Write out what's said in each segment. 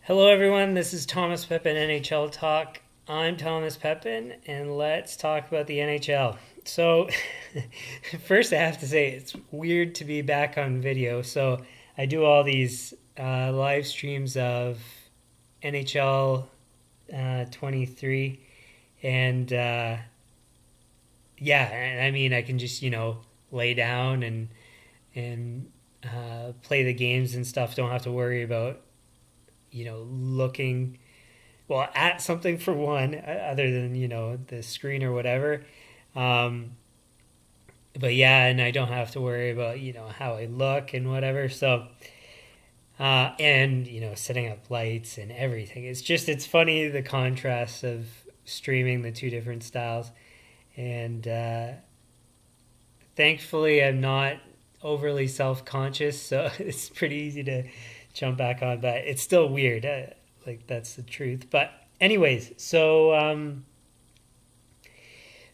Hello, everyone. This is Thomas Pepin, NHL Talk. I'm Thomas Pepin, and let's talk about the NHL. So, first, I have to say it's weird to be back on video. So, I do all these live streams of NHL 23, and yeah, and I mean, I can just lay down and play the games and stuff. Don't have to worry about looking at something for one, other than the screen or whatever. Um, but yeah, and I don't have to worry about how I look and whatever. So and setting up lights and everything. It's funny the contrast of streaming the two different styles, and thankfully I'm not overly self-conscious, so it's pretty easy to jump back on, but it's still weird. Like, that's the truth. But anyways, so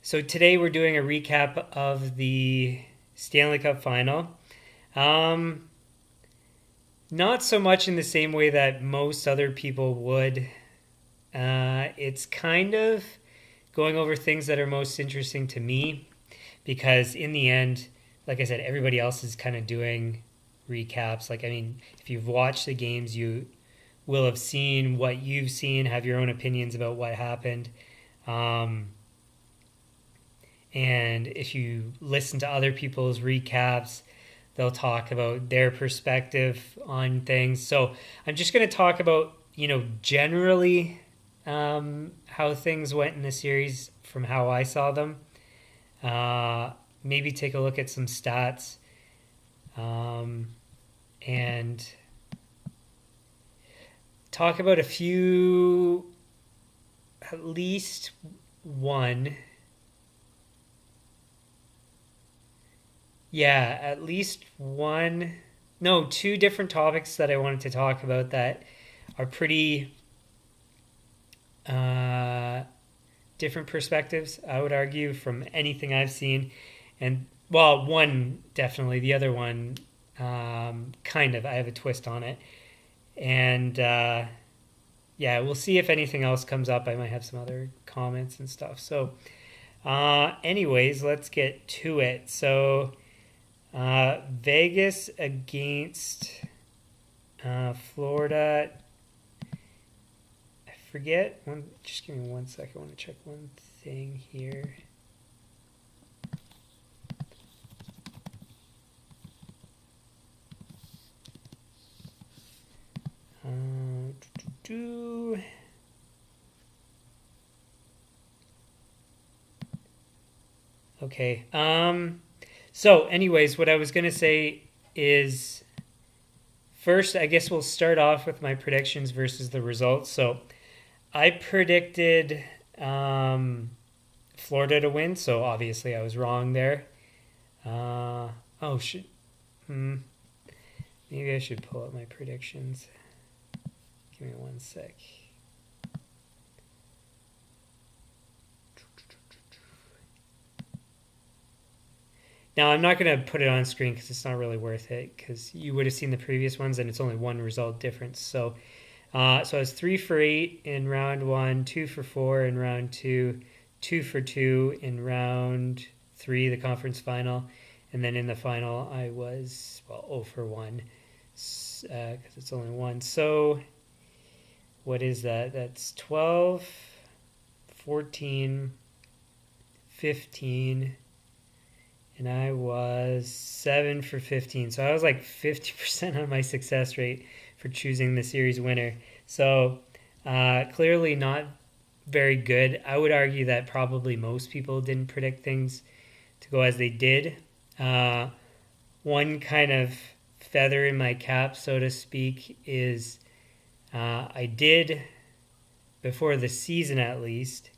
today we're doing a recap of the Stanley Cup Final. Not so much in the same way that most other people would. It's kind of going over things that are most interesting to me, because in the end, like I said, everybody else is kind of doing recaps. Like, I mean, if you've watched the games, you will have seen what you've seen, have your own opinions about what happened. And if you listen to other people's recaps, they'll talk about their perspective on things. So I'm just going to talk about, generally how things went in the series from how I saw them. Maybe take a look at some stats. And talk about a few, at least one. Yeah, at least one. No, two different topics that I wanted to talk about that are pretty different perspectives, I would argue, from anything I've seen. And, well, one definitely. The other one, kind of. I have a twist on it. And, yeah, we'll see if anything else comes up. I might have some other comments and stuff. So, anyways, let's get to it. So, Vegas against Florida. I forget. Just give me 1 second. I want to check one thing here. Okay. So, anyways, what I was going to say is, first, I guess we'll start off with my predictions versus the results. So, I predicted Florida to win, so obviously I was wrong there. Maybe I should pull up my predictions. Give me 1 sec. Now, I'm not going to put it on screen because it's not really worth it, because you would have seen the previous ones and it's only one result difference. So I was 3 for 8 in round 1, 2 for 4 in round 2, 2 for 2 in round 3, the conference final. And then in the final, I was, 0 for 1 because it's only one. So what is that? That's 12, 14, 15... and I was 7 for 15. So I was like 50% on my success rate for choosing the series winner. So clearly not very good. I would argue that probably most people didn't predict things to go as they did. One kind of feather in my cap, so to speak, is I did, before the season at least,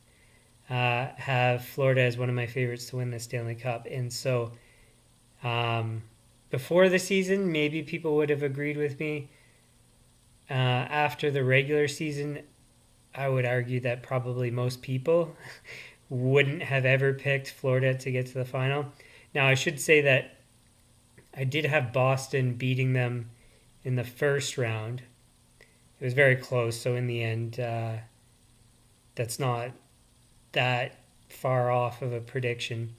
have Florida as one of my favorites to win the Stanley Cup. And so before the season, maybe people would have agreed with me. After the regular season, I would argue that probably most people wouldn't have ever picked Florida to get to the final. Now, I should say that I did have Boston beating them in the first round. it was very close. So in the end, that's not that far off of a prediction.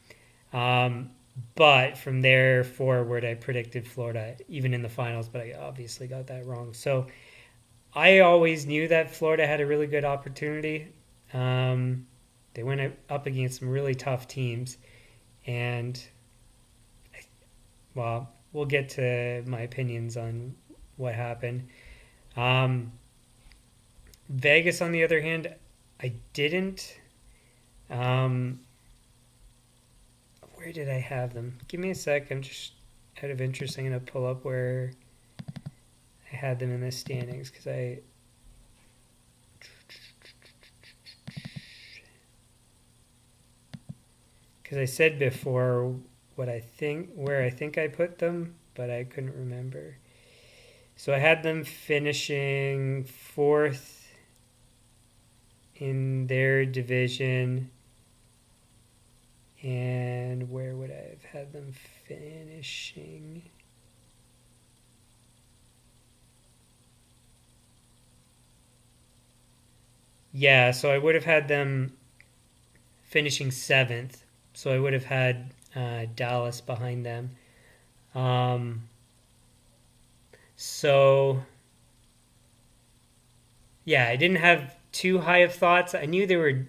But from there forward, I predicted Florida even in the finals, but I obviously got that wrong. So I always knew that Florida had a really good opportunity. They went up against some really tough teams, and well, we'll get to my opinions on what happened. Vegas, on the other hand, I didn't. Um, where did I have them? Give me a sec. I'm just out of interest. I'm going to pull up where I had them in the standings because I said before where I think I put them, but I couldn't remember. So I had them finishing fourth in their division. And where would I have had them finishing? Yeah, so I would have had them finishing seventh. So I would have had Dallas behind them. So yeah, I didn't have too high of thoughts. I knew they were,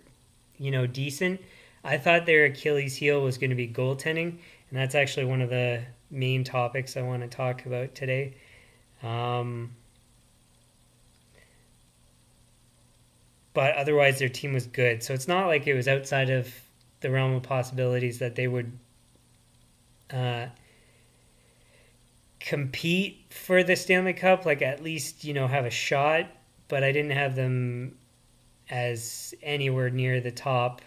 decent. I thought their Achilles heel was going to be goaltending, and that's actually one of the main topics I want to talk about today. But otherwise, their team was good. So it's not like it was outside of the realm of possibilities that they would compete for the Stanley Cup, like at least, have a shot. But I didn't have them as anywhere near the top,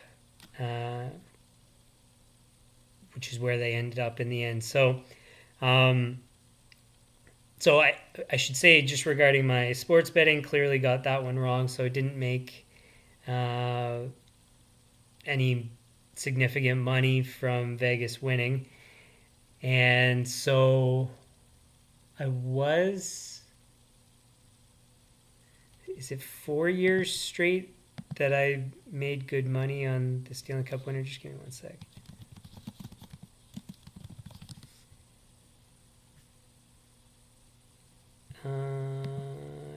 which is where they ended up in the end. So, so I should say, just regarding my sports betting, clearly got that one wrong. So I didn't make any significant money from Vegas winning. And so is it 4 years straight that I made good money on the Stanley Cup winner? Just give me one sec.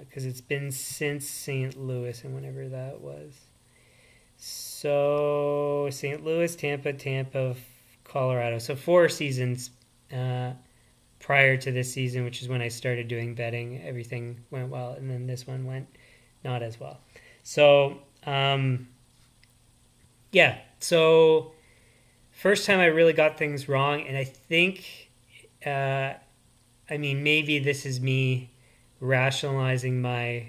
Because it's been since St. Louis and whenever that was. So St. Louis, Tampa, Colorado. So 4 seasons prior to this season, which is when I started doing betting. Everything went well, and then this one went not as well. So yeah. So first time I really got things wrong, and I think, maybe this is me rationalizing my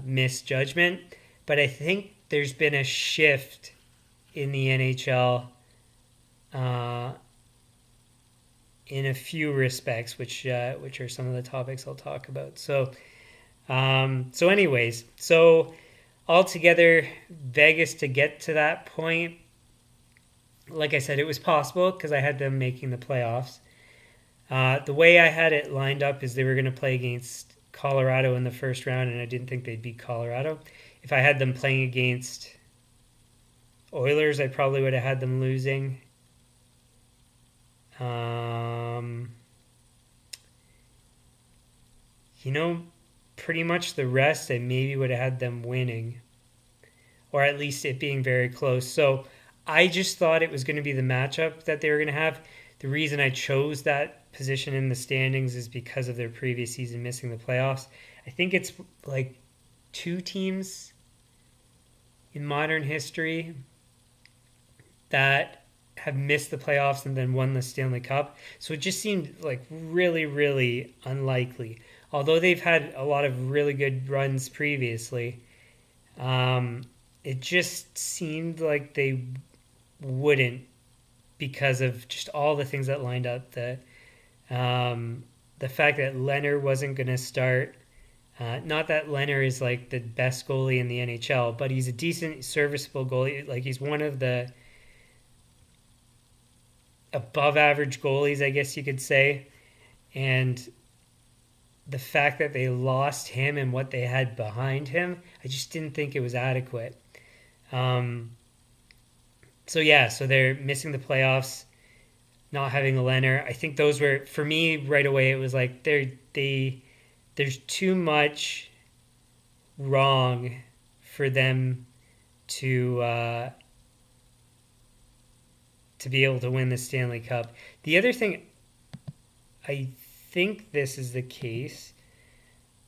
misjudgment, but I think there's been a shift in the NHL in a few respects, which are some of the topics I'll talk about. So anyways, altogether, Vegas to get to that point, like I said, it was possible because I had them making the playoffs. The way I had it lined up is they were going to play against Colorado in the first round, and I didn't think they'd beat Colorado. If I had them playing against Oilers, I probably would have had them losing. Pretty much the rest, I maybe would have had them winning, or at least it being very close. So I just thought it was going to be the matchup that they were going to have. The reason I chose that position in the standings is because of their previous season missing the playoffs. I think it's like 2 teams in modern history that have missed the playoffs and then won the Stanley Cup. So it just seemed like really, really unlikely. Although they've had a lot of really good runs previously, it just seemed like they wouldn't, because of just all the things that lined up. The fact that Leonard wasn't going to start. Not that Leonard is like the best goalie in the NHL, but he's a decent, serviceable goalie. Like, he's one of the above average goalies, I guess you could say. And the fact that they lost him and what they had behind him, I just didn't think it was adequate. So they're missing the playoffs, not having a Leonard. I think those were, for me right away, it was like there's too much wrong for them to be able to win the Stanley Cup. The other thing, I think this is the case,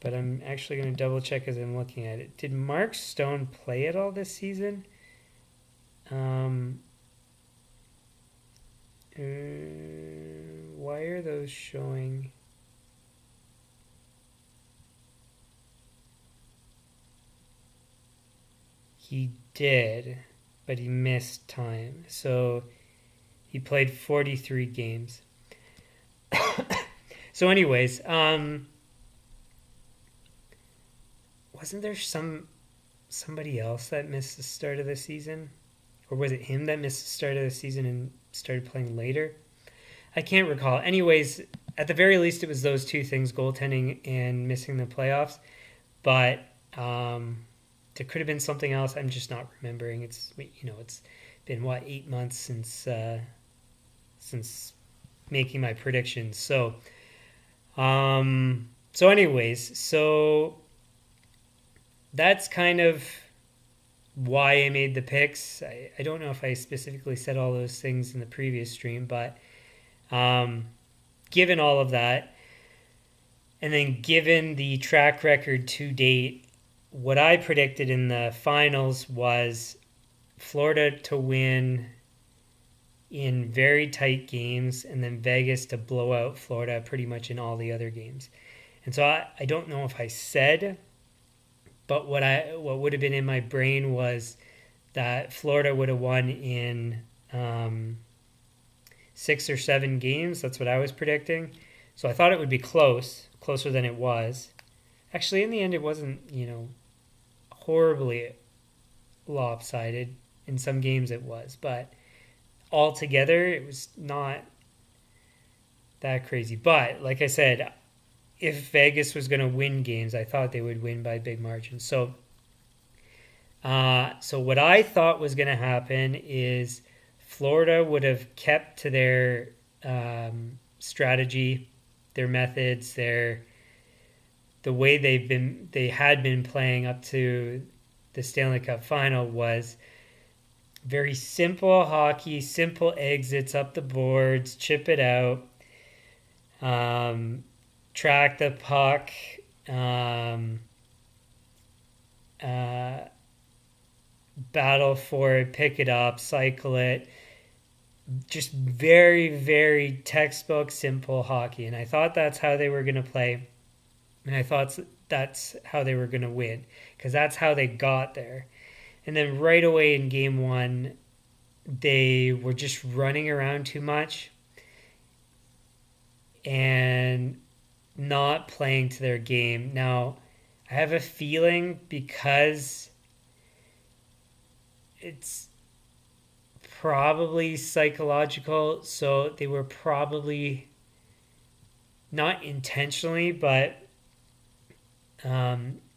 but I'm actually going to double check as I'm looking at it. Did Mark Stone play at all this season? Why are those showing? He did, but he missed time. So he played 43 games. So anyways, wasn't there somebody else that missed the start of the season? Or was it him that missed the start of the season and started playing later? I can't recall. Anyways, at the very least, it was those two things, goaltending and missing the playoffs. But there could have been something else. I'm just not remembering. It's been 8 months since making my predictions. So that's kind of why I made the picks. I don't know if I specifically said all those things in the previous stream, but given all of that, and then given the track record to date, what I predicted in the finals was Florida to win in very tight games, and then Vegas to blow out Florida pretty much in all the other games. And so I don't know if I said, but what would have been in my brain was that Florida would have won in 6 or 7 games. That's what I was predicting. So I thought it would be closer than it was. Actually, in the end, it wasn't, horribly lopsided. In some games it was, but altogether it was not that crazy. But like I said, if Vegas was going to win games, I thought they would win by big margins. So what I thought was going to happen is Florida would have kept to their strategy, their methods, the way they had been playing up to the Stanley Cup Final was very simple hockey, simple exits up the boards, chip it out, track the puck, battle for it, pick it up, cycle it. Just very, very textbook, simple hockey. And I thought that's how they were going to play. And I thought that's how they were going to win, because that's how they got there. And then right away in game one, they were just running around too much and not playing to their game. Now, I have a feeling because it's probably psychological, so they were probably not intentionally, but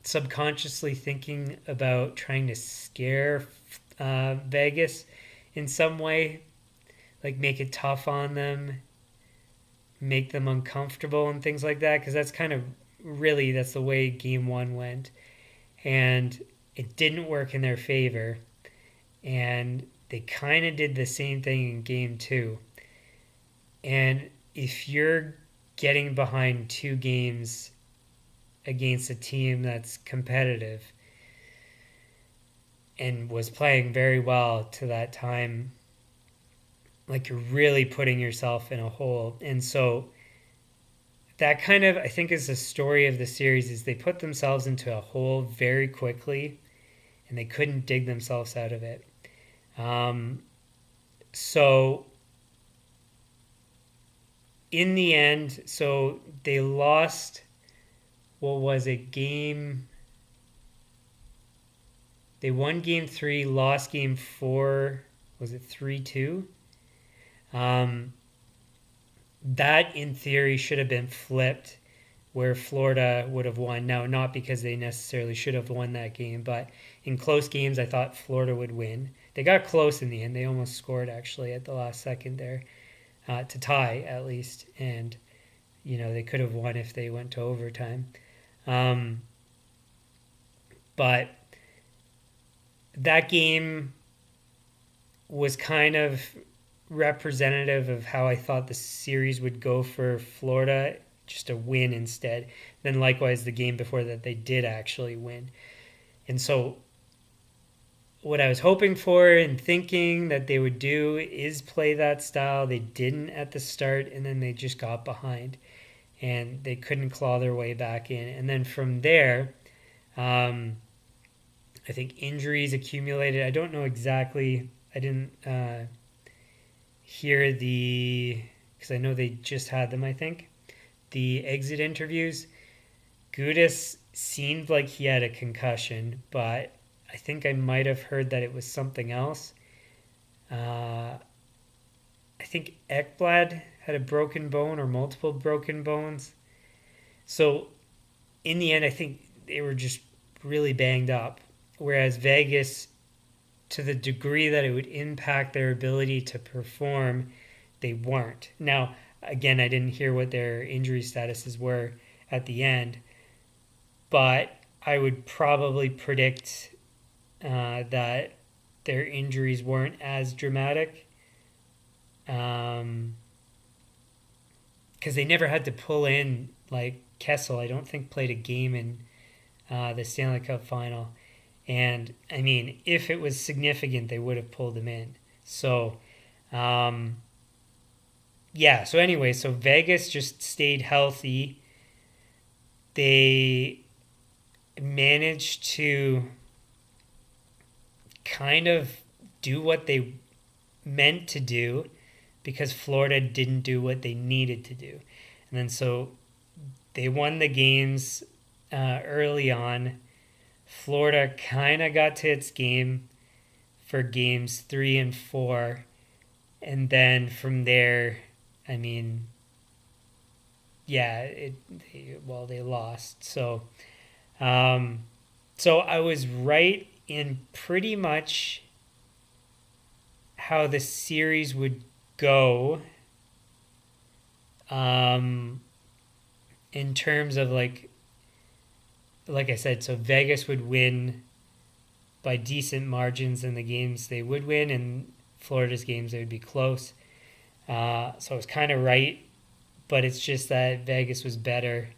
subconsciously thinking about trying to scare Vegas in some way, like make it tough on them, make them uncomfortable and things like that, because that's the way game one went, and it didn't work in their favor, and they kind of did the same thing in game two. And if you're getting behind 2 games against a team that's competitive and was playing very well to that time, like, you're really putting yourself in a hole. And so that I think is the story of the series, is they put themselves into a hole very quickly and they couldn't dig themselves out of it. So in the end, so they lost, what was it, they won game 3, lost game 4, was it 3-2? That in theory should have been flipped where Florida would have won. Now, not because they necessarily should have won that game, but in close games, I thought Florida would win. They got close in the end. They almost scored, actually, at the last second there to tie, at least. And, they could have won if they went to overtime. But that game was kind of representative of how I thought the series would go for Florida, just a win instead. Then likewise, the game before that, they did actually win. And so what I was hoping for and thinking that they would do is play that style. They didn't at the start, and then they just got behind, and they couldn't claw their way back in. And then from there, I think injuries accumulated. I don't know exactly. I didn't hear because I know they just had them, I think, the exit interviews. Gudas seemed like he had a concussion, but I think I might have heard that it was something else. I think Ekblad had a broken bone or multiple broken bones. So in the end, I think they were just really banged up. Whereas Vegas, to the degree that it would impact their ability to perform, they weren't. Now, again, I didn't hear what their injury statuses were at the end, but I would probably predict that their injuries weren't as dramatic because they never had to pull in, like Kessel, I don't think played a game in the Stanley Cup Final. And, I mean, if it was significant, they would have pulled him in. So, so anyway, so Vegas just stayed healthy. They managed to kind of do what they meant to do because Florida didn't do what they needed to do. And then so they won the games early on. Florida kind of got to its game for games 3 and 4. And then from there, I mean, they lost. So I was right in pretty much how the series would go in terms of like I said, so Vegas would win by decent margins in the games they would win, and Florida's games they would be close. So I was kind of right, but it's just that Vegas was better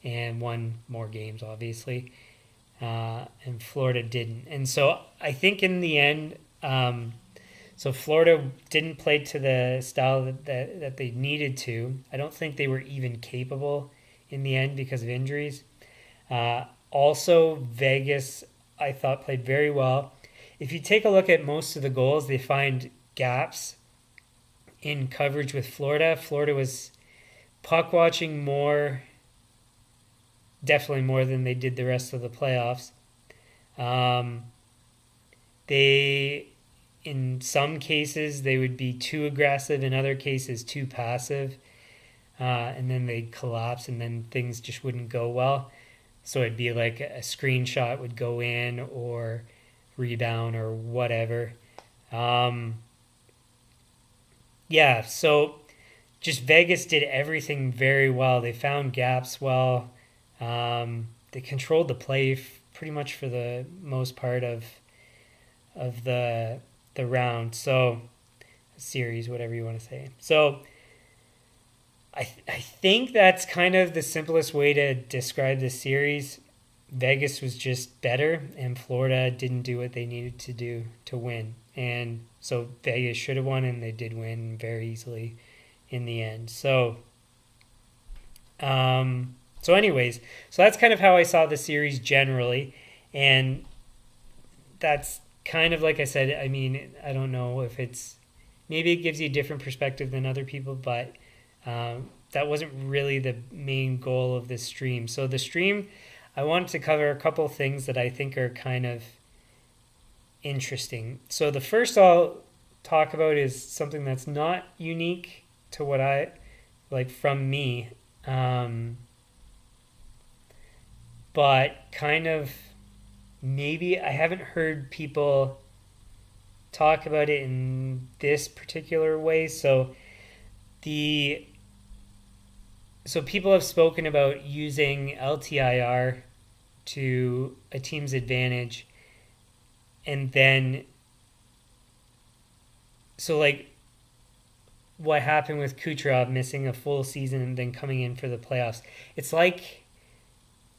and won more games, obviously, and Florida didn't. And so I think in the end, so Florida didn't play to the style that they needed to. I don't think they were even capable in the end because of injuries. Also, Vegas, I thought, played very well. If you take a look at most of the goals, they find gaps in coverage with Florida. Florida was puck watching more, definitely more than they did the rest of the playoffs. In some cases, they would be too aggressive. In other cases, too passive. And then they'd collapse, and then things just wouldn't go well. So it'd be like a screenshot would go in or rebound or whatever. So just Vegas did everything very well. They found gaps well. They controlled the play pretty much for the most part of the round. So series, whatever you want to say. So I think that's kind of the simplest way to describe this series. Vegas was just better, and Florida didn't do what they needed to do to win. And so Vegas should have won, and they did win very easily in the end. So anyways, so that's kind of how I saw the series generally. And that's kind of, like I said, I mean, I don't know if maybe it gives you a different perspective than other people, but that wasn't really the main goal of this stream. So the stream, I wanted to cover a couple things that I think are kind of interesting. So the first I'll talk about is something that's not unique to what I like from me. but kind of maybe I haven't heard people talk about it in this particular way. The so people have spoken about using LTIR to a team's advantage, and then like what happened with Kucherov missing a full season and then coming in for the playoffs. It's like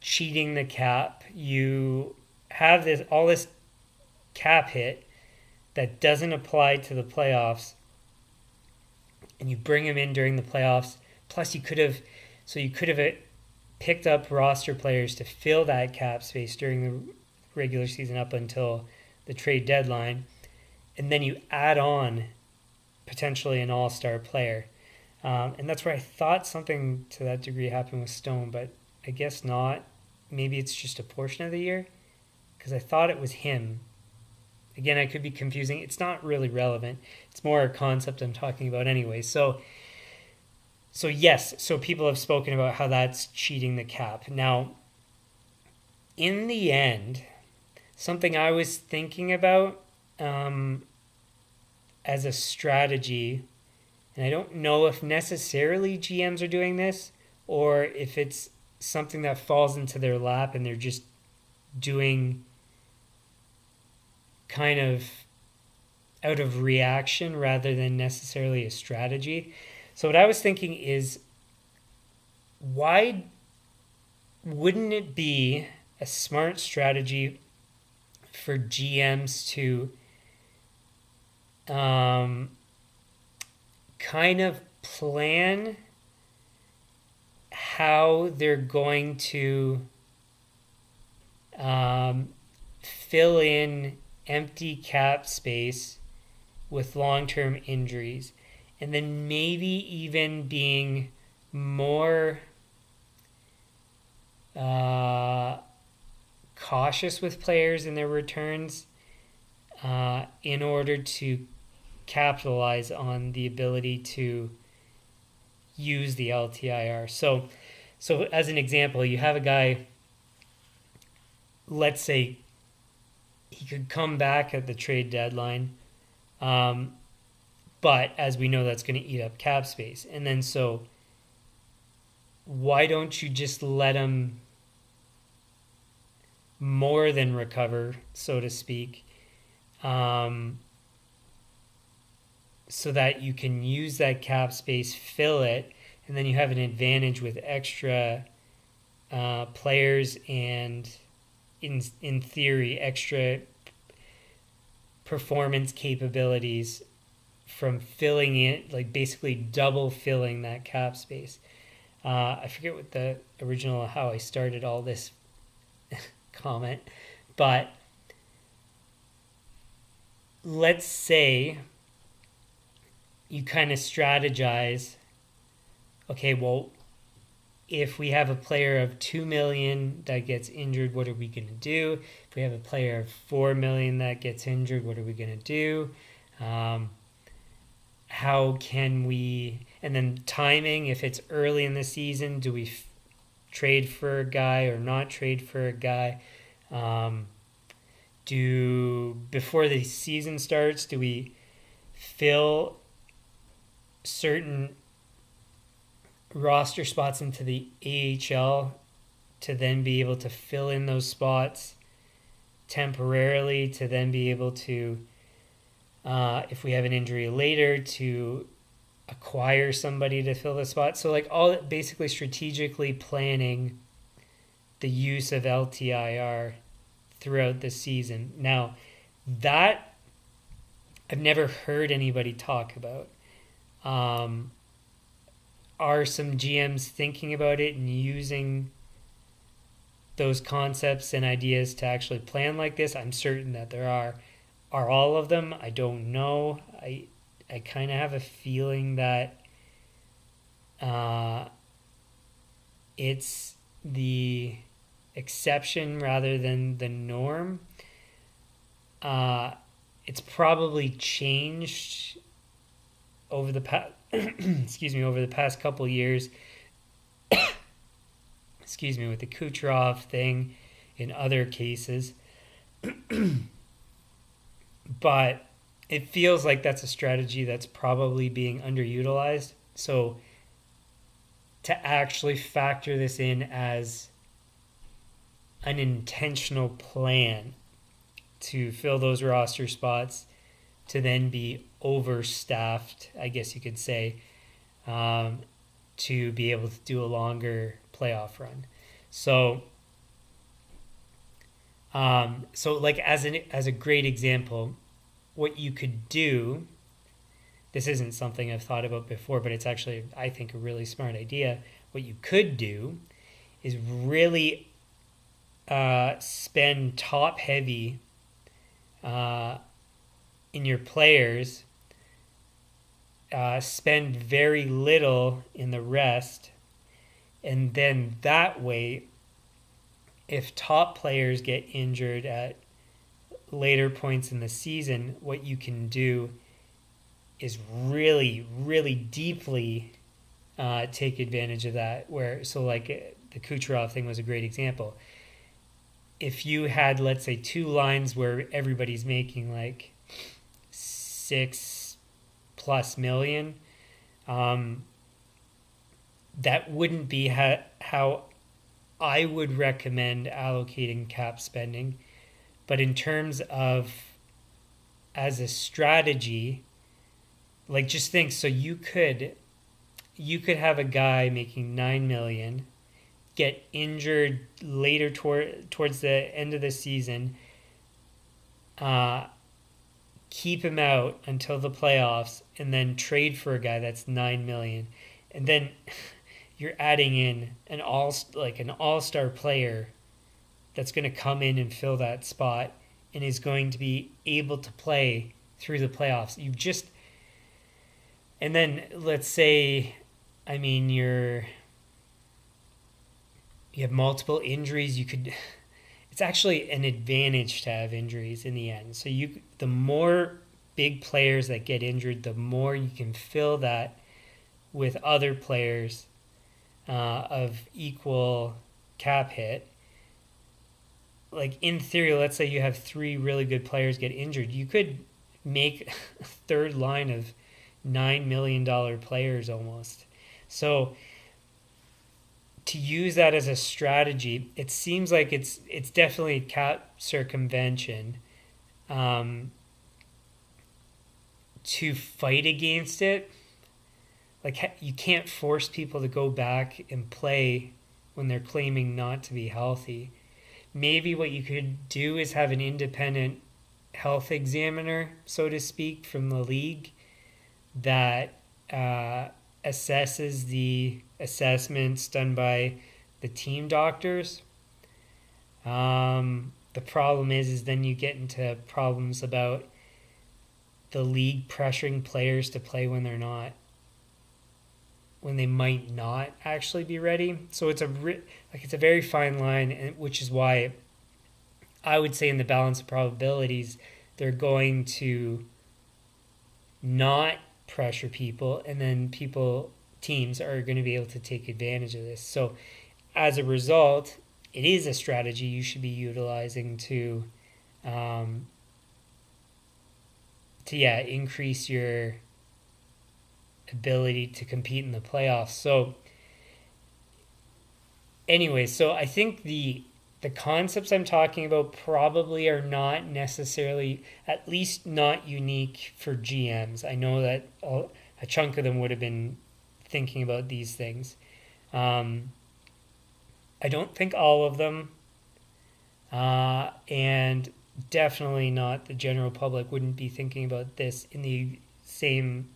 cheating the cap. You have this cap hit that doesn't apply to the playoffs, and you bring him in during the playoffs. Plus, you could have picked up roster players to fill that cap space during the regular season up until the trade deadline, and then you add on potentially an all-star player. And that's where I thought something to that degree happened with Stone, but I guess not. Maybe it's just a portion of the year, because I thought it was him. Again, I could be confusing. It's not really relevant. It's more a concept I'm talking about anyway. So yes, so people have spoken about how that's cheating the cap. Now, in the end, something I was thinking about as a strategy, and I don't know if necessarily GMs are doing this or if it's something that falls into their lap and they're just doing kind of out of reaction rather than necessarily a strategy. So what I was thinking is, why wouldn't it be a smart strategy for GMs to kind of plan how they're going to fill in empty cap space with long-term injuries, and then maybe even being more cautious with players in their returns in order to capitalize on the ability to use the LTIR. So as an example, you have a guy, let's say he could come back at the trade deadline, but as we know, that's going to eat up cap space. And then so why don't you just let him more than recover, so to speak, so that you can use that cap space, fill it, and then you have an advantage with extra players and, in theory, extra performance capabilities from filling it, like basically double filling that cap space. I forget what the original, how I started all this comment, but let's say you kind of strategize, okay, well, if we have a player of 2 million that gets injured, what are we going to do? If we have a player of 4 million that gets injured, what are we going to do? How can we, and then timing, if it's early in the season, do we trade for a guy or not trade for a guy? Before the season starts, do we fill certain roster spots into the AHL to then be able to fill in those spots temporarily, to then be able to, if we have an injury later, to acquire somebody to fill the spot? So like all basically strategically planning the use of LTIR throughout the season. Now, that I've never heard anybody talk about. Are some GMs thinking about it and using those concepts and ideas to actually plan like this? I'm certain that there are. Are all of them? I don't know. I kind of have a feeling that it's the exception rather than the norm. It's probably changed over the past over the past couple years with the Kucherov thing in other cases. But it feels like that's a strategy that's probably being underutilized. So to actually factor this in as an intentional plan to fill those roster spots, to then be overstaffed, I guess you could say, to be able to do a longer playoff run. So, like as a great example, what you could do. This isn't something I've thought about before, but it's actually, I think, a really smart idea. What you could do is really spend top heavy in your players, spend very little in the rest, and then that way, if top players get injured at later points in the season, what you can do is really, really deeply take advantage of that. Like the Kucherov thing was a great example. If you had, let's say, 2 lines where everybody's making like $6+ million, that wouldn't be how I would recommend allocating cap spending. But in terms of as a strategy, like just think, so you could have a guy making $9 million get injured later towards the end of the season, keep him out until the playoffs, and then trade for a guy that's $9 million, and then you're adding in an all-star player that's going to come in and fill that spot and is going to be able to play through the playoffs. And then let's say, I mean, you have multiple injuries. It's actually an advantage to have injuries in the end. So the more big players that get injured, the more you can fill that with other players of equal cap hit. Like in theory, let's say you have 3 really good players get injured. You could make a third line of $9 million players almost. So to use that as a strategy, it seems like it's definitely cap circumvention to fight against it. Like you can't force people to go back and play when they're claiming not to be healthy. Maybe what you could do is have an independent health examiner, so to speak, from the league that assesses the assessments done by the team doctors. The problem is then you get into problems about the league pressuring players to play when they might not actually be ready. So it's a very fine line, which is why I would say in the balance of probabilities, they're going to not pressure people, and then teams are going to be able to take advantage of this. So as a result, it is a strategy you should be utilizing to increase your ability to compete in the playoffs. So anyway, so I think the concepts I'm talking about probably are not necessarily, at least not unique for GMs. I know that a chunk of them would have been thinking about these things. I don't think all of them, and definitely not the general public wouldn't be thinking about this in the same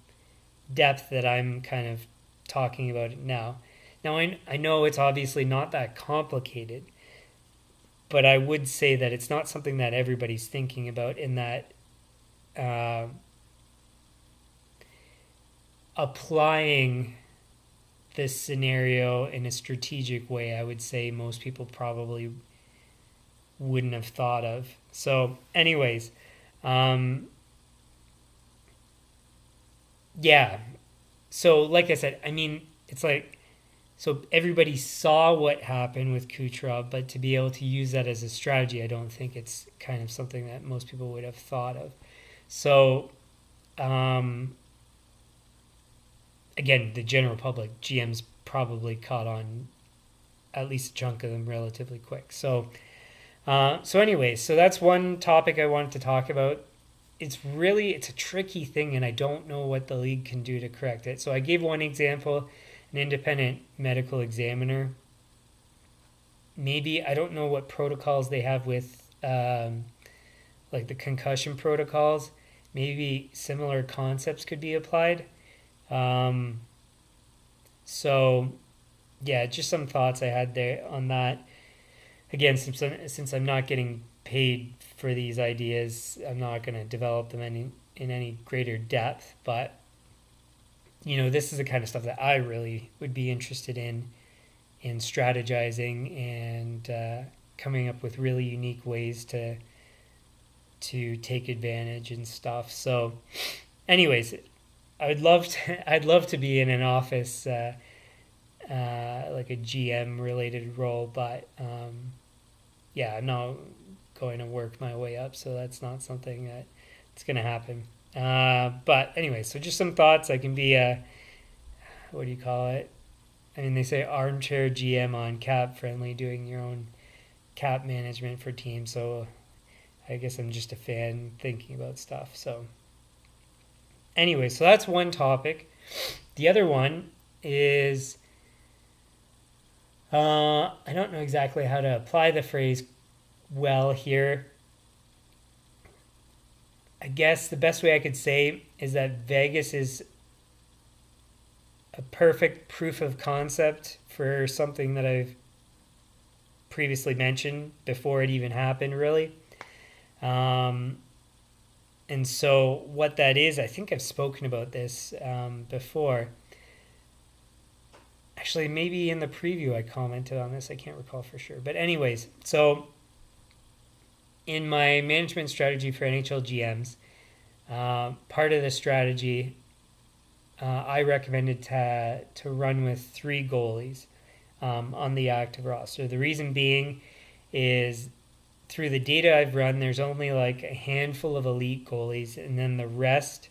depth that I'm kind of talking about it now. Now, I know it's obviously not that complicated, but I would say that it's not something that everybody's thinking about, in that applying this scenario in a strategic way, I would say most people probably wouldn't have thought of. So anyways, so like I said, I mean, it's like so everybody saw what happened with Kucherov, but to be able to use that as a strategy, I don't think it's kind of something that most people would have thought of. So, again, the general public, GMs probably caught on at least a chunk of them relatively quick. So anyways, so that's one topic I wanted to talk about. It's a tricky thing, and I don't know what the league can do to correct it. So I gave one example, an independent medical examiner. Maybe, I don't know what protocols they have with like the concussion protocols. Maybe similar concepts could be applied. So yeah, just some thoughts I had there on that. Again, since I'm not getting paid for these ideas, I'm not going to develop them in any greater depth. But this is the kind of stuff that I really would be interested in strategizing and coming up with really unique ways to take advantage and stuff. So, anyways, I'd love to be in an office. Like a GM related role, but yeah, I'm not going to work my way up, so that's not something that's going to happen. But anyway, so just some thoughts. I can be what do you call it? I mean, they say armchair GM on Cap Friendly, doing your own cap management for teams. So I guess I'm just a fan thinking about stuff. So anyway, so that's one topic. The other one is I don't know exactly how to apply the phrase well here. I guess the best way I could say is that Vegas is a perfect proof of concept for something that I've previously mentioned before it even happened, really. And so what that is, I think I've spoken about this before. Actually, maybe in the preview I commented on this. I can't recall for sure. But anyways, so in my management strategy for NHL GMs, part of the strategy I recommended to run with 3 goalies on the active roster. The reason being is through the data I've run, there's only like a handful of elite goalies, and then the rest,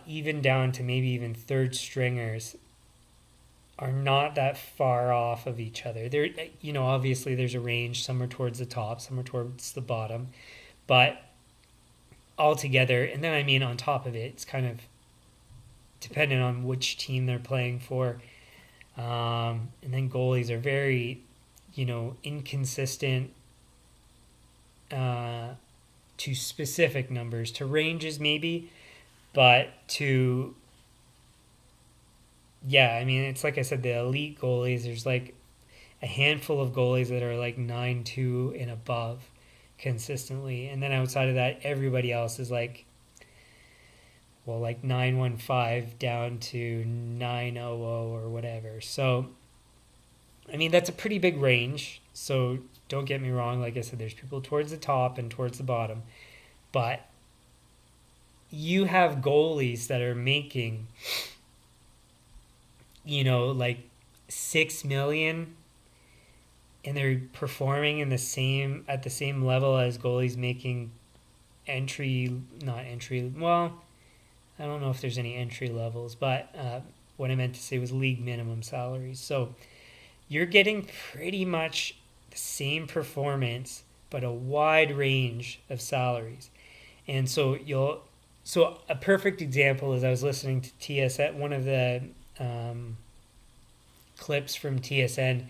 even down to maybe even third stringers, are not that far off of each other. There, obviously there's a range. Some are towards the top, some are towards the bottom, but altogether, and then I mean on top of it, it's kind of dependent on which team they're playing for. And then goalies are very, inconsistent to specific numbers, to ranges maybe, but to, yeah, I mean, it's like I said, the elite goalies, there's like a handful of goalies that are like 9-2 and above consistently. And then outside of that, everybody else is like, well, like 915 down to 900 or whatever. So, I mean, that's a pretty big range. So don't get me wrong. Like I said, there's people towards the top and towards the bottom. But you have goalies that are making, like $6 million, and they're performing at the same level as goalies making well, I don't know if there's any entry levels, but what I meant to say was league minimum salaries. So you're getting pretty much the same performance, but a wide range of salaries. And so a perfect example is I was listening to TSN, one of the clips from TSN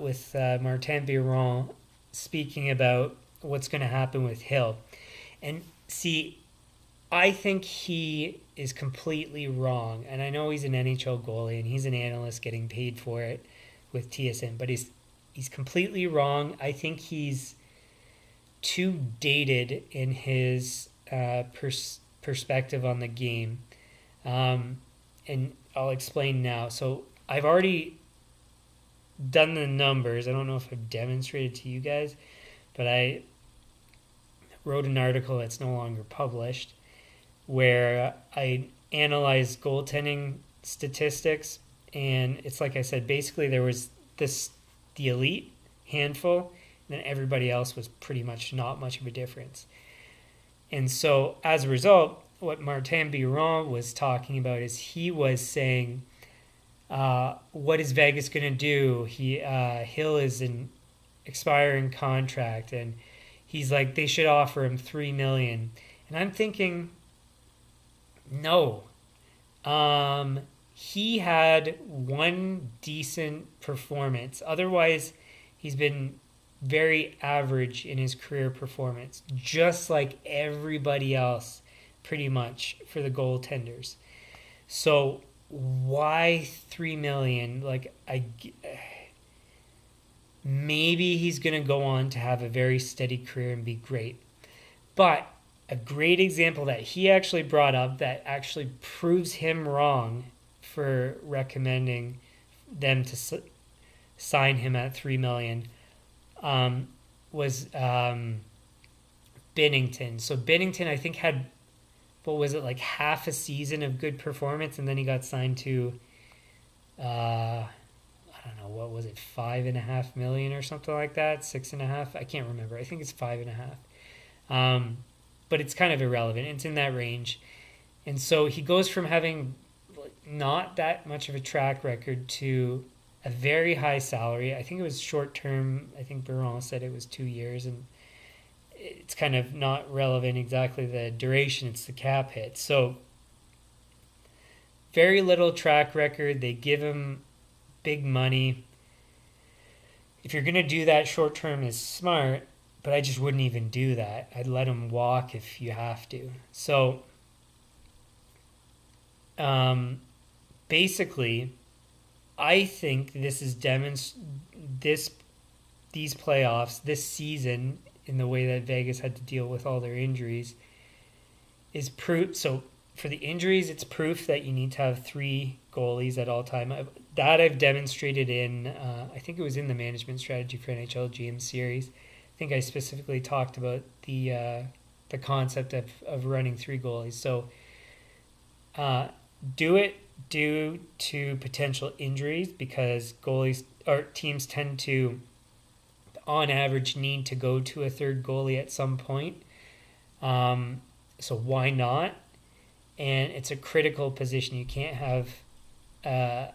with Martin Biron speaking about what's going to happen with Hill. And see, I think he is completely wrong. And I know he's an NHL goalie and he's an analyst getting paid for it with TSN, but he's completely wrong. I think he's too dated in his perspective on the game. And I'll explain now. So I've already done the numbers. I don't know if I've demonstrated to you guys, but I wrote an article that's no longer published where I analyzed goaltending statistics and it's like I said, basically there was the elite handful, and then everybody else was pretty much not much of a difference. And so as a result, what Martin Biron was talking about is he was saying, what is Vegas going to do? Hill is an expiring contract, and he's like, they should offer him $3 million. And I'm thinking, no. He had one decent performance. Otherwise, he's been very average in his career performance, just like everybody else, pretty much, for the goaltenders. So why $3 million? Maybe he's going to go on to have a very steady career and be great. But a great example that he actually brought up that actually proves him wrong for recommending them to sign him at $3 million was Binnington. So Binnington, I think, had, what was it, like half a season of good performance, and then he got signed to, I don't know, what was it, $5.5 million or something like that, 6.5. I can't remember. I think it's 5.5. But it's kind of irrelevant. It's in that range, and so he goes from having not that much of a track record to a very high salary. I think it was short term. I think Biron said it was 2 years, and it's kind of not relevant exactly the duration. It's the cap hit. So very little track record. They give him big money. If you're going to do that, short term is smart, but I just wouldn't even do that. I'd let him walk if you have to. So basically, I think this is these playoffs, this season, in the way that Vegas had to deal with all their injuries, is proof. So for the injuries, it's proof that you need to have 3 goalies at all time. That I've demonstrated in, I think it was in the management strategy for NHL GM series. I think I specifically talked about the concept of running 3 goalies. So do it due to potential injuries, because goalies or teams tend to, on average, need to go to a third goalie at some point. So why not? And it's a critical position. You can't have a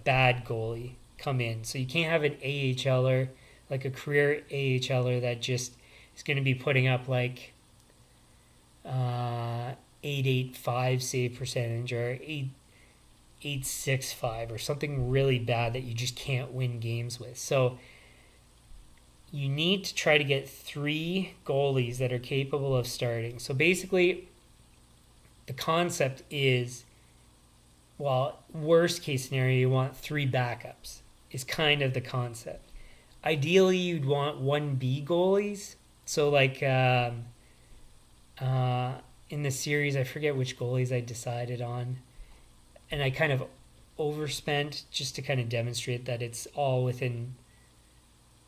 bad goalie come in. So you can't have an AHLer, like a career AHLer, that just is going to be putting up like 885 save percentage or 865 or something really bad that you just can't win games with. So you need to try to get 3 goalies that are capable of starting. So basically, the concept is, well, worst case scenario, you want 3 backups is kind of the concept. Ideally, you'd want 1B goalies. So like in the series, I forget which goalies I decided on, and I kind of overspent just to kind of demonstrate that it's all within,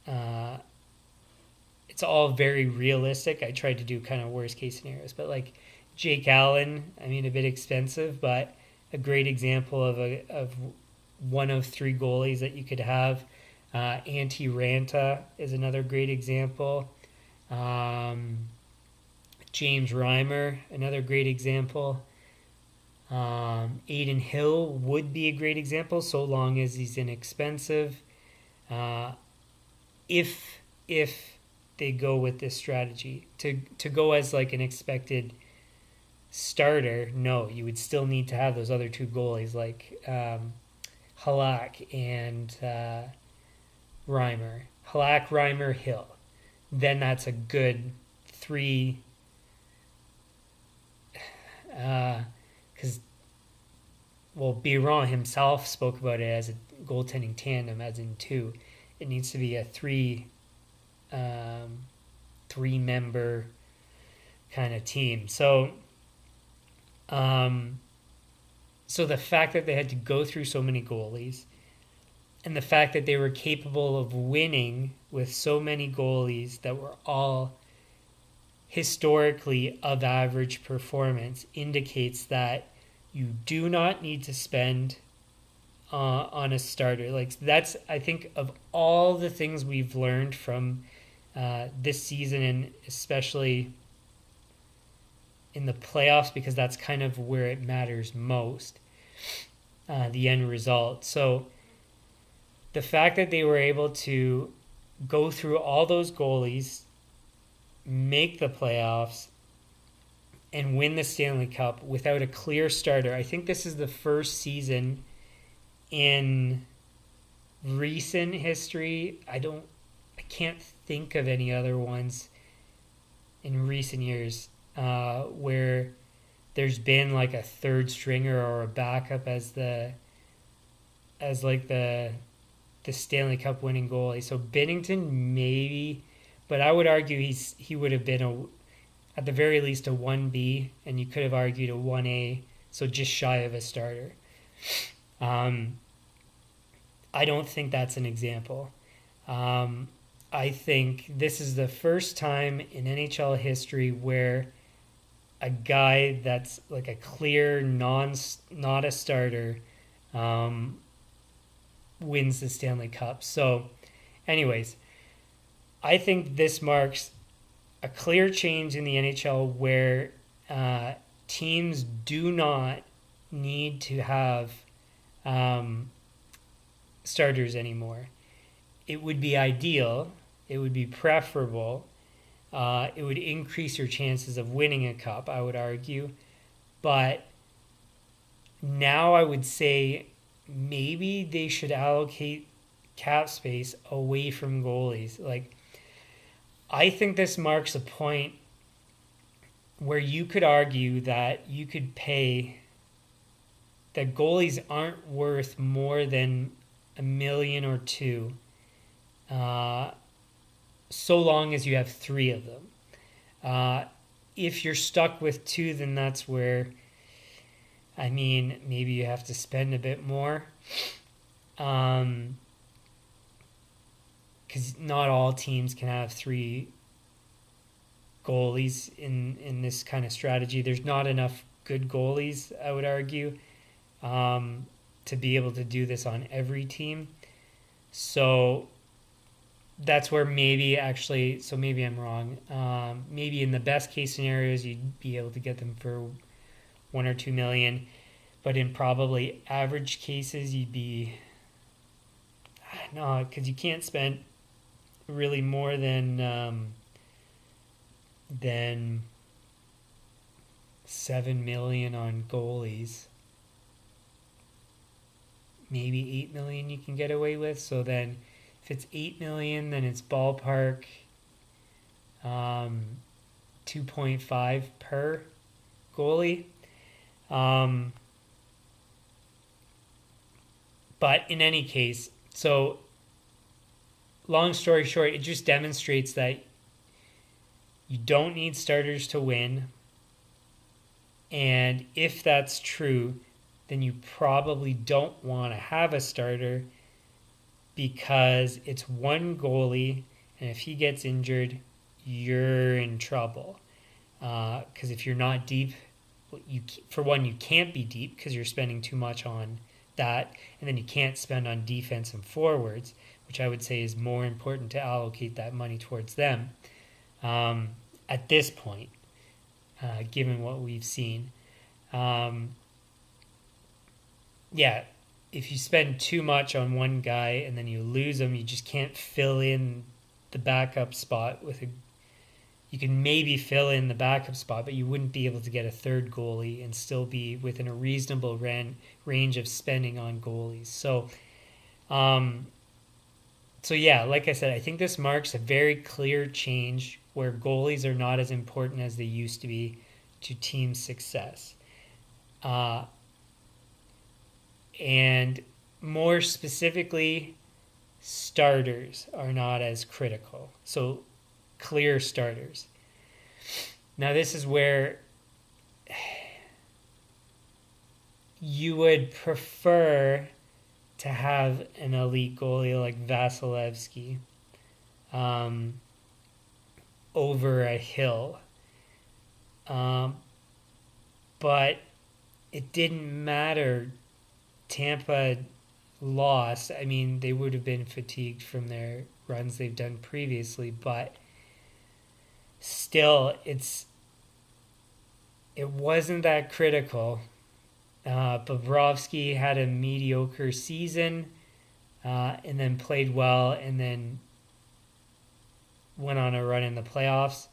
it's all very realistic. I tried to do kind of worst case scenarios, but like Jake Allen, I mean, a bit expensive, but a great example of one of 3 goalies that you could have. Antti Ranta is another great example. James Reimer, another great example. Aiden Hill would be a great example, so long as he's inexpensive. If they go with this strategy to go as like an expected starter, no, you would still need to have those other 2 goalies like Halak and Reimer. Halak, Reimer, Hill. Then that's a good 3. Because, Biron himself spoke about it as a goaltending tandem, as in 2. It needs to be a 3-member kind of team. So the fact that they had to go through so many goalies, and the fact that they were capable of winning with so many goalies that were all historically of average performance, indicates that you do not need to spend on a starter. Like that's, I think, of all the things we've learned from this season, and especially in the playoffs, because that's kind of where it matters most, the end result. So the fact that they were able to go through all those goalies, make the playoffs, and win the Stanley Cup without a clear starter. I think this is the first season in recent history. I can't think of any other ones in recent years where there's been like a third stringer or a backup as the Stanley Cup winning goalie. So Binnington maybe, but I would argue he would have been at the very least a 1B, and you could have argued a 1A, so just shy of a starter. I don't think that's an example. I think this is the first time in NHL history where a guy that's like a clear not a starter wins the Stanley Cup. So anyways, I think this marks a clear change in the NHL where teams do not need to have starters anymore. It would be ideal. It would be preferable. It would increase your chances of winning a cup, I would argue. But now I would say maybe they should allocate cap space away from goalies. Like, I think this marks a point where you could argue that you could pay that goalies aren't worth more than $1 million or $2 million, so long as you have 3 of them. If you're stuck with 2, then that's where, I mean, maybe you have to spend a bit more. Because not all teams can have 3 goalies in this kind of strategy. There's not enough good goalies, I would argue, to be able to do this on every team. So that's where maybe I'm wrong. Maybe in the best case scenarios, you'd be able to get them for 1 or 2 million, but in probably average cases, you'd be because you can't spend really more than $7 million on goalies. Maybe $8 million you can get away with. So then, if it's $8 million, then it's ballpark 2.5 per goalie. But in any case, so long story short, it just demonstrates that you don't need starters to win. And if that's true, then you probably don't want to have a starter because it's one goalie, and if he gets injured, you're in trouble. Because if you're not deep, you can't be deep because you're spending too much on that, and then you can't spend on defense and forwards, which I would say is more important to allocate that money towards them at this point, given what we've seen. If you spend too much on one guy and then you lose him, you just can't fill in the backup spot you can maybe fill in the backup spot, but you wouldn't be able to get a third goalie and still be within a reasonable range of spending on goalies. So, like I said, I think this marks a very clear change where goalies are not as important as they used to be to team success. And more specifically, starters are not as critical. So clear starters. Now this is where you would prefer to have an elite goalie like Vasilevsky over a Hill. But it didn't matter. Tampa lost, I mean, they would have been fatigued from their runs they've done previously, but still, it wasn't that critical. Bobrovsky had a mediocre season, and then played well, and then went on a run in the playoffs.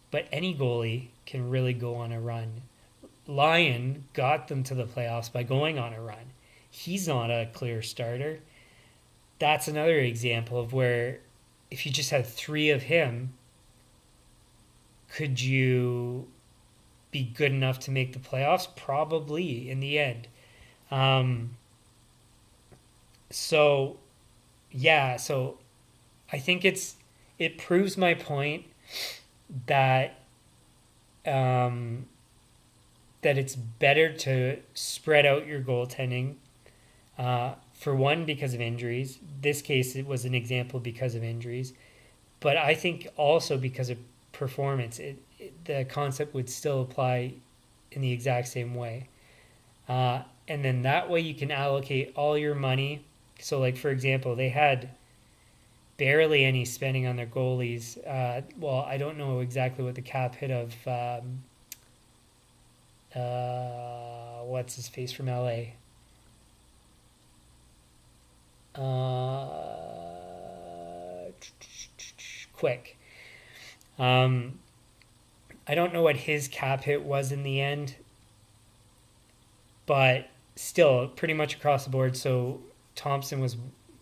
But any goalie can really go on a run. Lyon got them to the playoffs by going on a run. He's not a clear starter. That's another example of where if you just had three of him, could you be good enough to make the playoffs? Probably in the end. Um, so yeah, so I think it proves my point that um, that it's better to spread out your goaltending. For one, because of injuries. This case, it was an example because of injuries, but I think also because of performance. The concept would still apply in the exact same way. And then that way you can allocate all your money. So, like for example, they had barely any spending on their goalies. Well, I don't know exactly what the cap hit of what's his face from LA. Quick. Um, I don't know what his cap hit was in the end, but still pretty much across the board. So Thompson was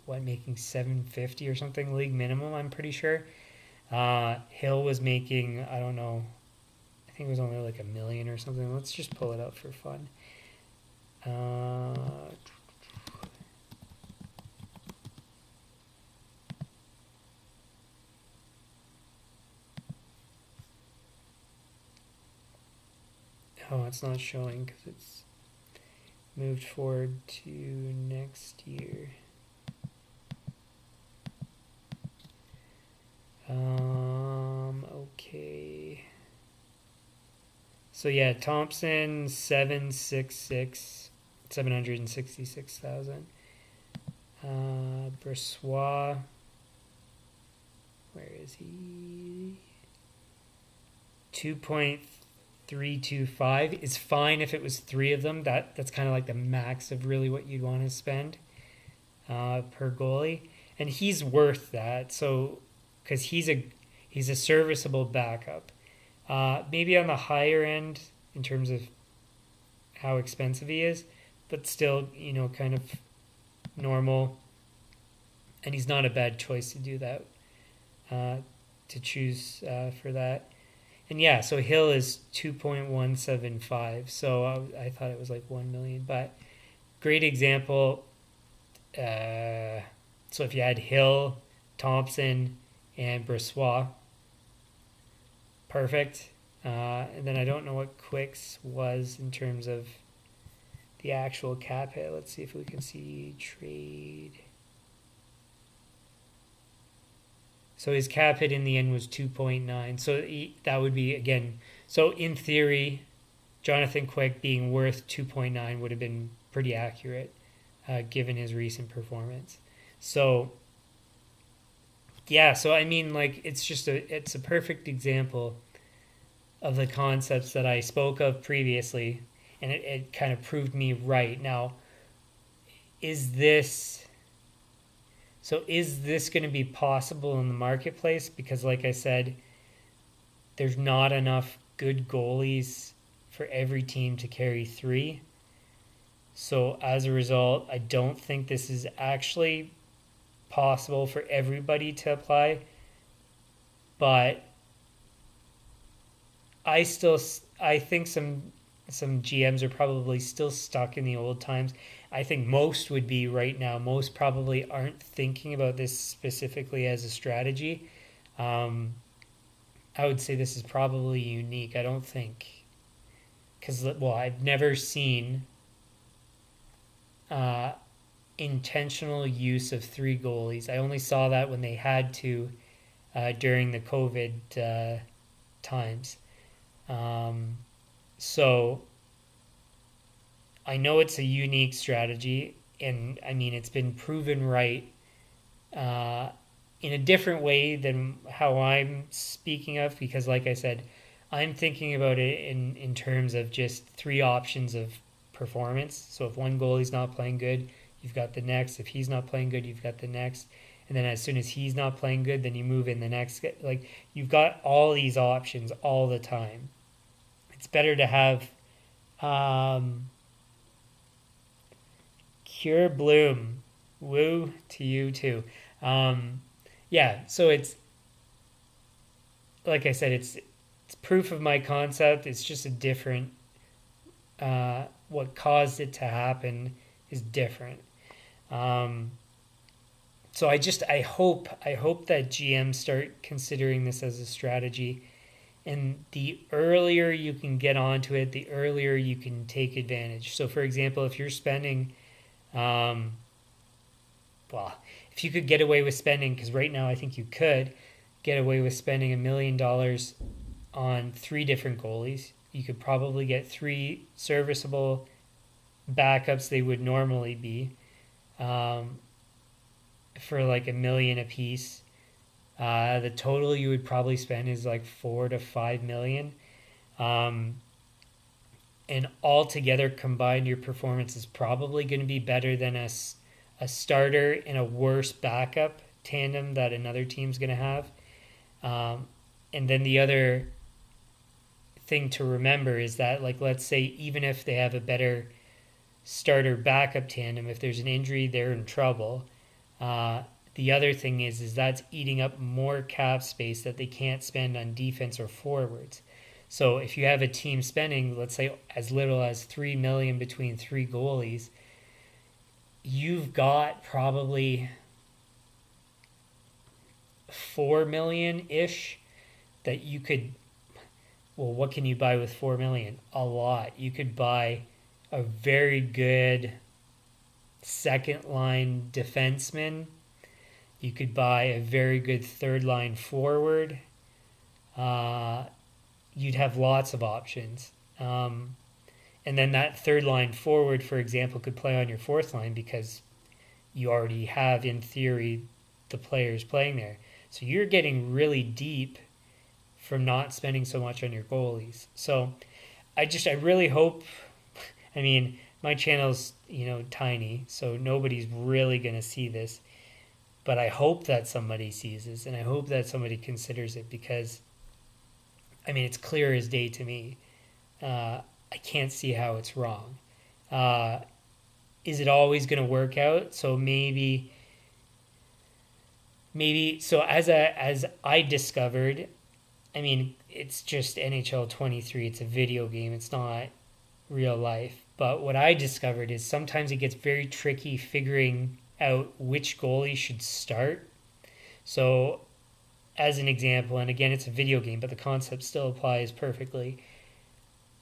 what making 750 or something league minimum. I'm pretty sure. Hill was making I don't know. I think it was only like a million or something. Let's just pull it up for fun. Oh, it's not showing because it's moved forward to next year. Okay. So yeah, Thompson 766,000. Bressois, where is he? 2.325 is fine if it was three of them. That's kind of like the max of really what you'd want to spend per goalie, and he's worth that. So because he's a serviceable backup. Maybe on the higher end in terms of how expensive he is, but still, kind of normal. And he's not a bad choice to do that, to choose for that. And yeah, so Hill is 2.175. So I thought it was like 1 million, but great example. So if you had Hill, Thompson, and Bressois, perfect. And then I don't know what Quick's was in terms of the actual cap hit. Let's see if we can see trade. So his cap hit in the end was 2.9. So that would be, again, so in theory, Jonathan Quick being worth 2.9 would have been pretty accurate given his recent performance. So yeah, so I mean, like, it's a perfect example of the concepts that I spoke of previously, and it kind of proved me right. Now, is this going to be possible in the marketplace? Because, like I said, there's not enough good goalies for every team to carry three. So as a result, I don't think this is actually possible for everybody to apply. But I think some GMs are probably still stuck in the old times. I think most would be right now. Most probably aren't thinking about this specifically as a strategy. I would say this is probably unique. I don't think, because I've never seen intentional use of three goalies. I only saw that when they had to during the COVID times. So I know it's a unique strategy. and I mean, it's been proven right uh, in a different way than how I'm speaking of, because, like I said, I'm thinking about it in terms of just three options of performance. So if one goalie's not playing good, you've got the next. If he's not playing good, you've got the next. And then as soon as he's not playing good, then you move in the next. Like, you've got all these options all the time. It's better to have um, Cure Bloom. Woo to you too. Um, yeah, so it's like I said, it's proof of my concept. It's just a different. What caused it to happen is different. Um, so I hope that GMs start considering this as a strategy, and the earlier you can get onto it, the earlier you can take advantage. So, for example, if you're spending, um, well, if you could get away with spending, because right now I think you could get away with spending $1 million on three different goalies, you could probably get three serviceable backups they would normally be, um, for like $1 million a piece. The total you would probably spend is like 4 to 5 million. Um, and altogether combined, your performance is probably going to be better than a starter and a worse backup tandem that another team's going to have. And then the other thing to remember is that, like, let's say even if they have a better starter backup tandem, if there's an injury, they're in trouble. The other thing is that's eating up more cap space that they can't spend on defense or forwards. So if you have a team spending, let's say, as little as 3 million between three goalies, you've got probably 4 million ish that you could. Well, what can you buy with 4 million? A lot. You could buy a very good second line defenseman. You could buy a very good third line forward. Uh, you'd have lots of options. And then that third line forward, for example, could play on your fourth line because you already have, in theory, the players playing there. So you're getting really deep from not spending so much on your goalies. So I really hope, I mean, my channel's, tiny, so nobody's really going to see this. But I hope that somebody sees this, and I hope that somebody considers it, because, I mean, it's clear as day to me. I can't see how it's wrong. Uh, is it always going to work out? So maybe so as I discovered, I mean, it's just NHL 23. It's a video game. It's not real life. But what I discovered is sometimes it gets very tricky figuring out which goalie should start. So, as an example, and again, it's a video game, but the concept still applies perfectly.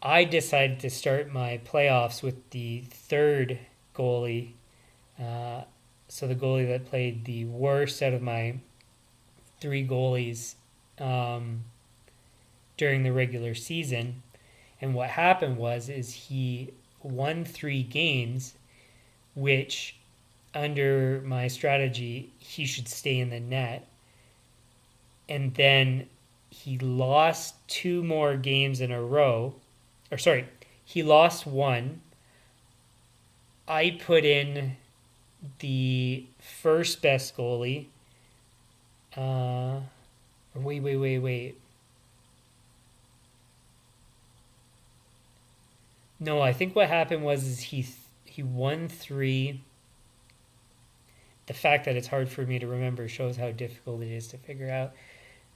I decided to start my playoffs with the third goalie. So the goalie that played the worst out of my three goalies during the regular season. And what happened is he won 3 games, which under my strategy, he should stay in the net. And then he lost 2 more games in a row. Or sorry, he lost one. I put in the first best goalie. Wait. No, I think what happened was he won 3. The fact that it's hard for me to remember shows how difficult it is to figure out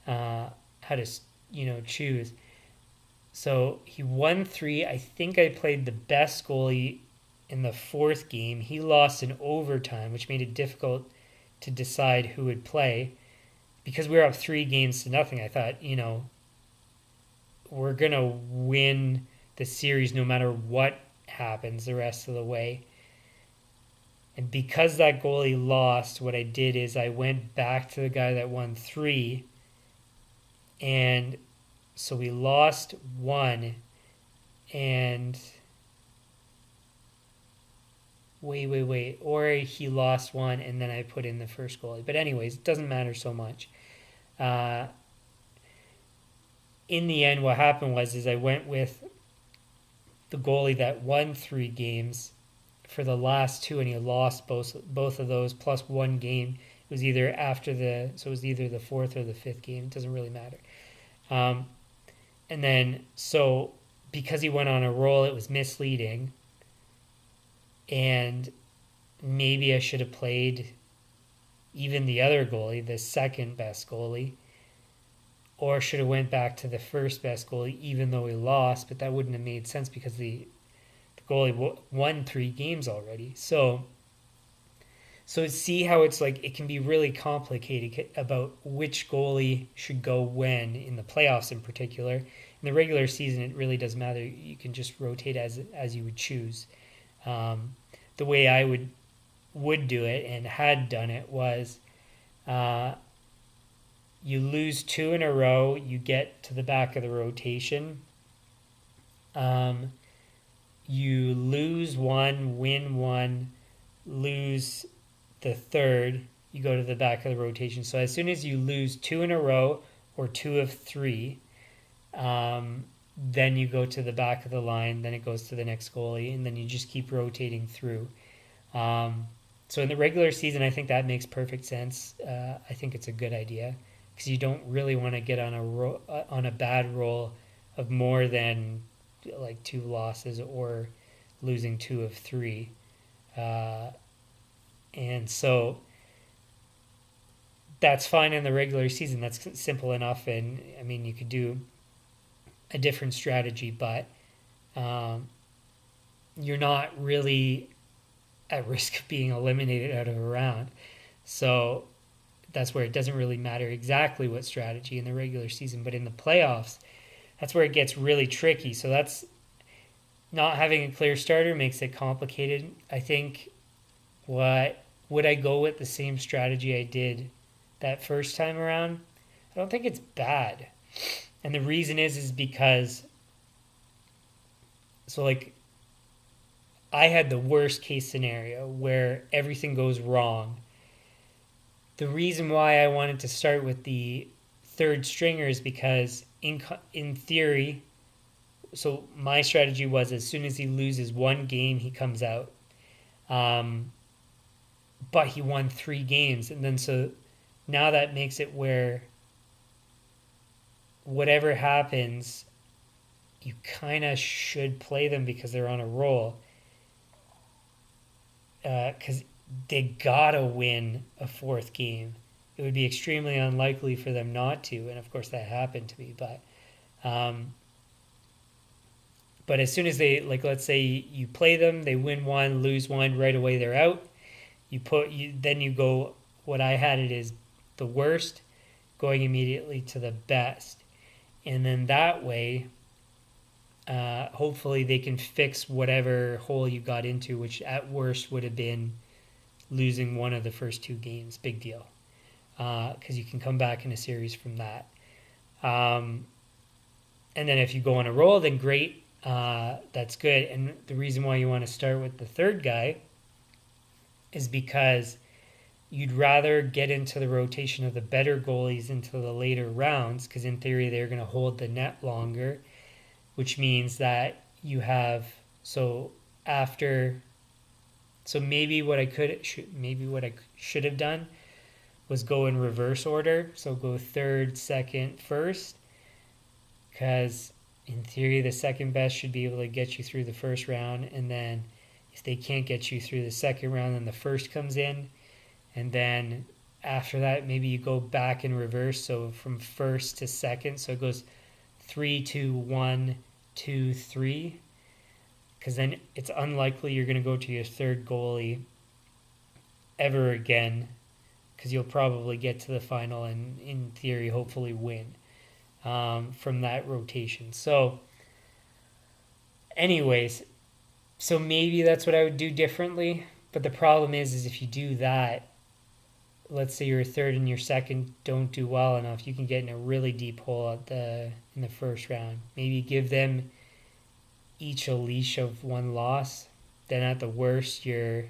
how to choose. So he won 3. I think I played the best goalie in the 4th game. He lost in overtime, which made it difficult to decide who would play. Because we were up 3 games to nothing, I thought, we're going to win the series no matter what happens the rest of the way. And because that goalie lost, what I did is I went back to the guy that won 3. And so we lost 1. And wait. Or he lost one and then I put in the first goalie. But anyways, it doesn't matter so much. In the end, what happened was I went with the goalie that won 3 games for the last 2, and he lost both of those plus 1 game. It was either it was either the 4th or the 5th game. It doesn't really matter. And then, so because he went on a roll, it was misleading. And maybe I should have played even the other goalie, the second best goalie, or should have went back to the first best goalie, even though he lost. But that wouldn't have made sense because the goalie won 3 games already. So see how it's like it can be really complicated about which goalie should go when in the playoffs in particular. In the regular season, it really doesn't matter. You can just rotate as you would choose. The way I would do it and had done it was you lose 2 in a row, you get to the back of the rotation. You lose 1, win 1, lose the third, you go to the back of the rotation. So as soon as you lose 2 in a row or 2 of 3, then you go to the back of the line, then it goes to the next goalie, and then you just keep rotating through. So in the regular season, I think that makes perfect sense. I think it's a good idea because you don't really want to get on a bad roll of more than like 2 losses or losing 2 of 3. And so that's fine in the regular season. That's simple enough. And I mean, you could do a different strategy, but you're not really at risk of being eliminated out of a round. So that's where it doesn't really matter exactly what strategy in the regular season, but in the playoffs, that's where it gets really tricky. So that's not having a clear starter makes it complicated. I think would I go with the same strategy I did that first time around? I don't think it's bad. And the reason is because so like I had the worst case scenario where everything goes wrong. The reason why I wanted to start with the third stringer is because in theory, so my strategy was as soon as he loses 1 game, he comes out. But he won 3 games. And then so now that makes it where whatever happens, you kind of should play them because they're on a roll. Because they gotta win a 4th game. It would be extremely unlikely for them not to. And of course that happened to me. But as soon as they, like, let's say you play them, they win 1, lose 1, right away they're out. Then you go, what I had it is the worst going immediately to the best. And then that way, hopefully they can fix whatever hole you got into, which at worst would have been losing one of the first 2 games. Big deal. Because you can come back in a series from that. And then if you go on a roll, then great. That's good. And the reason why you want to start with the third guy is because you'd rather get into the rotation of the better goalies into the later rounds, because in theory they're going to hold the net longer, which means that you have maybe what I should have done was go in reverse order. So go third, second, first, because in theory the second best should be able to get you through the first round, and then if they can't get you through the second round, then the first comes in. And then after that, maybe you go back in reverse. So from first to second. So it goes 3, 2, 1, 2, 3. Because then it's unlikely you're going to go to your third goalie ever again. Because you'll probably get to the final and, in theory, hopefully win from that rotation. So anyways, so maybe that's what I would do differently. But the problem is if you do that, let's say your third and your second don't do well enough, you can get in a really deep hole in the first round. Maybe give them each a leash of 1 loss, then at the worst, at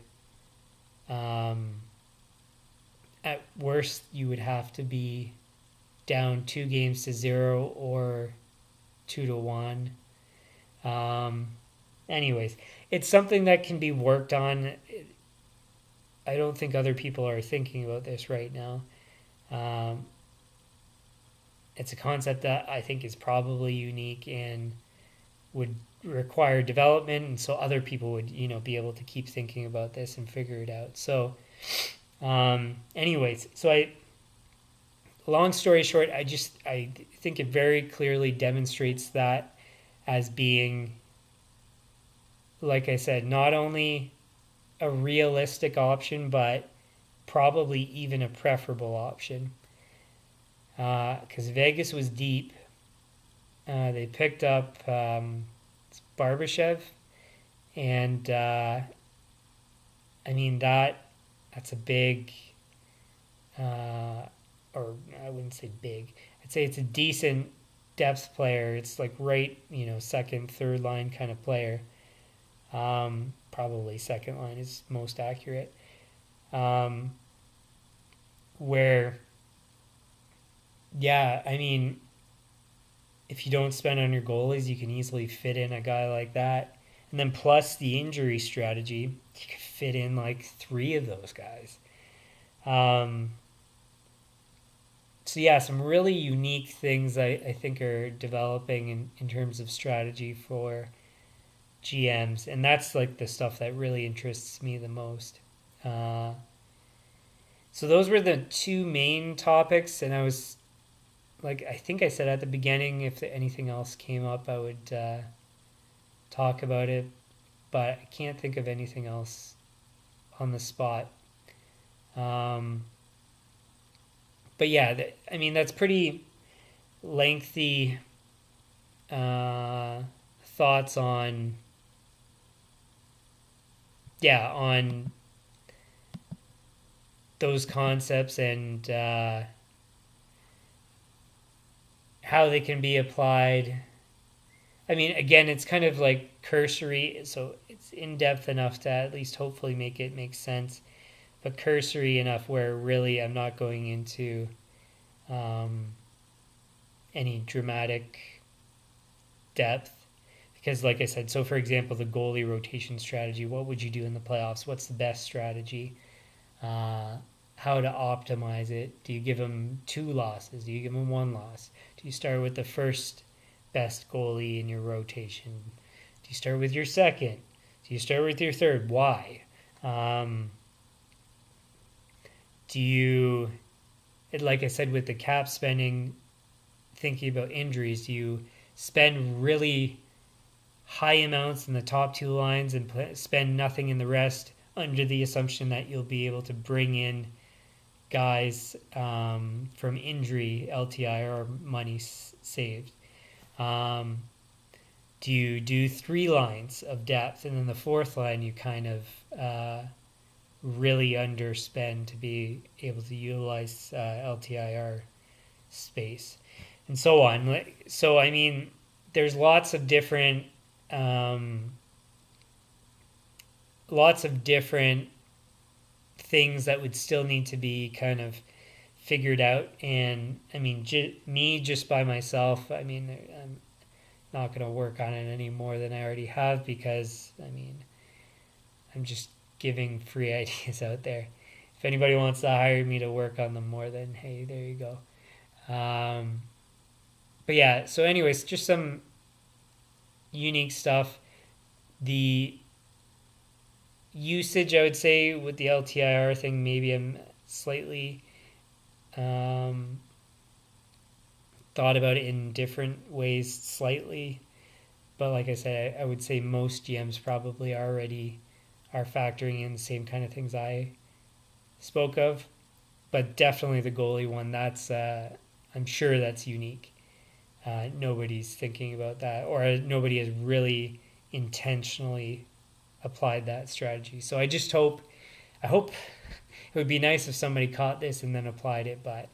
worst you would have to be down 2-0 or 2-1. Anyways, it's something that can be worked on. I don't think other people are thinking about this right now. It's a concept that I think is probably unique and would require development, and so other people would, be able to keep thinking about this and figure it out. So, anyways, long story short, I think it very clearly demonstrates that as being, like I said, not only a realistic option, but probably even a preferable option. Because Vegas was deep. They picked up Barbashev, and that's a big, or I wouldn't say big. I'd say it's a decent depth player. It's like right, second, third line kind of player. Probably second line is most accurate. Where, yeah, if you don't spend on your goalies, you can easily fit in a guy like that. And then plus the injury strategy, you could fit in like 3 of those guys. So yeah, some really unique things I think are developing in terms of strategy for GMs. And that's like the stuff that really interests me the most. So those were the 2 main topics, and I was I think I said at the beginning, if anything else came up, I would talk about it, but I can't think of anything else on the spot. But yeah, that's pretty lengthy thoughts on those concepts and how they can be applied. Again, it's kind of like cursory, so it's in-depth enough to at least hopefully make it make sense, but cursory enough where really I'm not going into any dramatic depth. Because like I said, so for example, the goalie rotation strategy, what would you do in the playoffs? What's the best strategy? How to optimize it. Do you give them 2 losses? Do you give them 1 loss? Do you start with the first best goalie in your rotation? Do you start with your second? Do you start with your third? Why? Do you, like I said, with the cap spending, thinking about injuries, do you spend really high amounts in the top 2 lines and spend nothing in the rest under the assumption that you'll be able to bring in guys from injury, LTI, or money saved? Do you do 3 lines of depth, and then the 4th line you kind of really underspend to be able to utilize LTIR space, and so on? So there's lots of different things that would still need to be kind of figured out. And me just by myself, I'm not going to work on it any more than I already have, because I'm just giving free ideas out there. If anybody wants to hire me to work on them more, then hey, there you go. But yeah, so anyways, just some unique stuff. The usage, I would say, with the LTIR thing, maybe I'm slightly thought about it in different ways slightly, but like I said, I would say most GMs probably already are factoring in the same kind of things I spoke of, but definitely the goalie one, that's I'm sure that's unique. Nobody's thinking about that, or nobody has really intentionally applied that strategy. So I hope it would be nice if somebody caught this and then applied it, but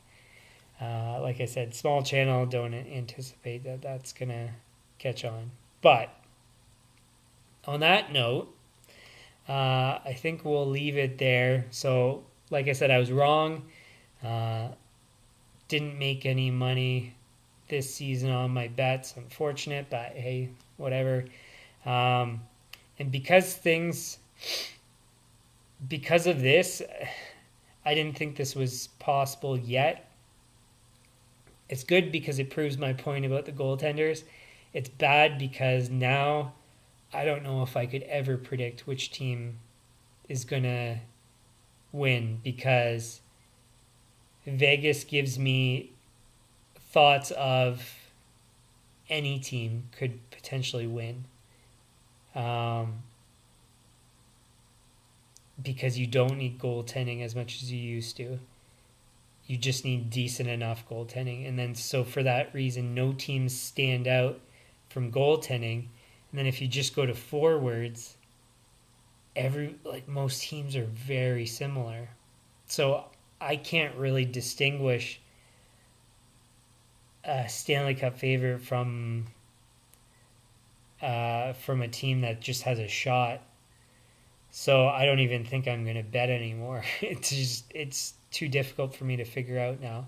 like I said, small channel, don't anticipate that that's gonna catch on. But on that note, I think we'll leave it there. So, like I said, I was wrong. Uh, didn't make any money this season on my bets. Unfortunate, but hey, whatever. Um, and because of this, I didn't think this was possible yet. It's good because it proves my point about the goaltenders. It's bad because now I don't know if I could ever predict which team is going to win because Vegas gives me thoughts of any team could potentially win. Because you don't need goaltending as much as you used to. You just need decent enough goaltending. And then, so for that reason, no teams stand out from goaltending. And then if you just go to forwards, most teams are very similar. So I can't really distinguish a Stanley Cup favorite from a team that just has a shot. So I don't even think I'm going to bet anymore. It's too difficult for me to figure out now.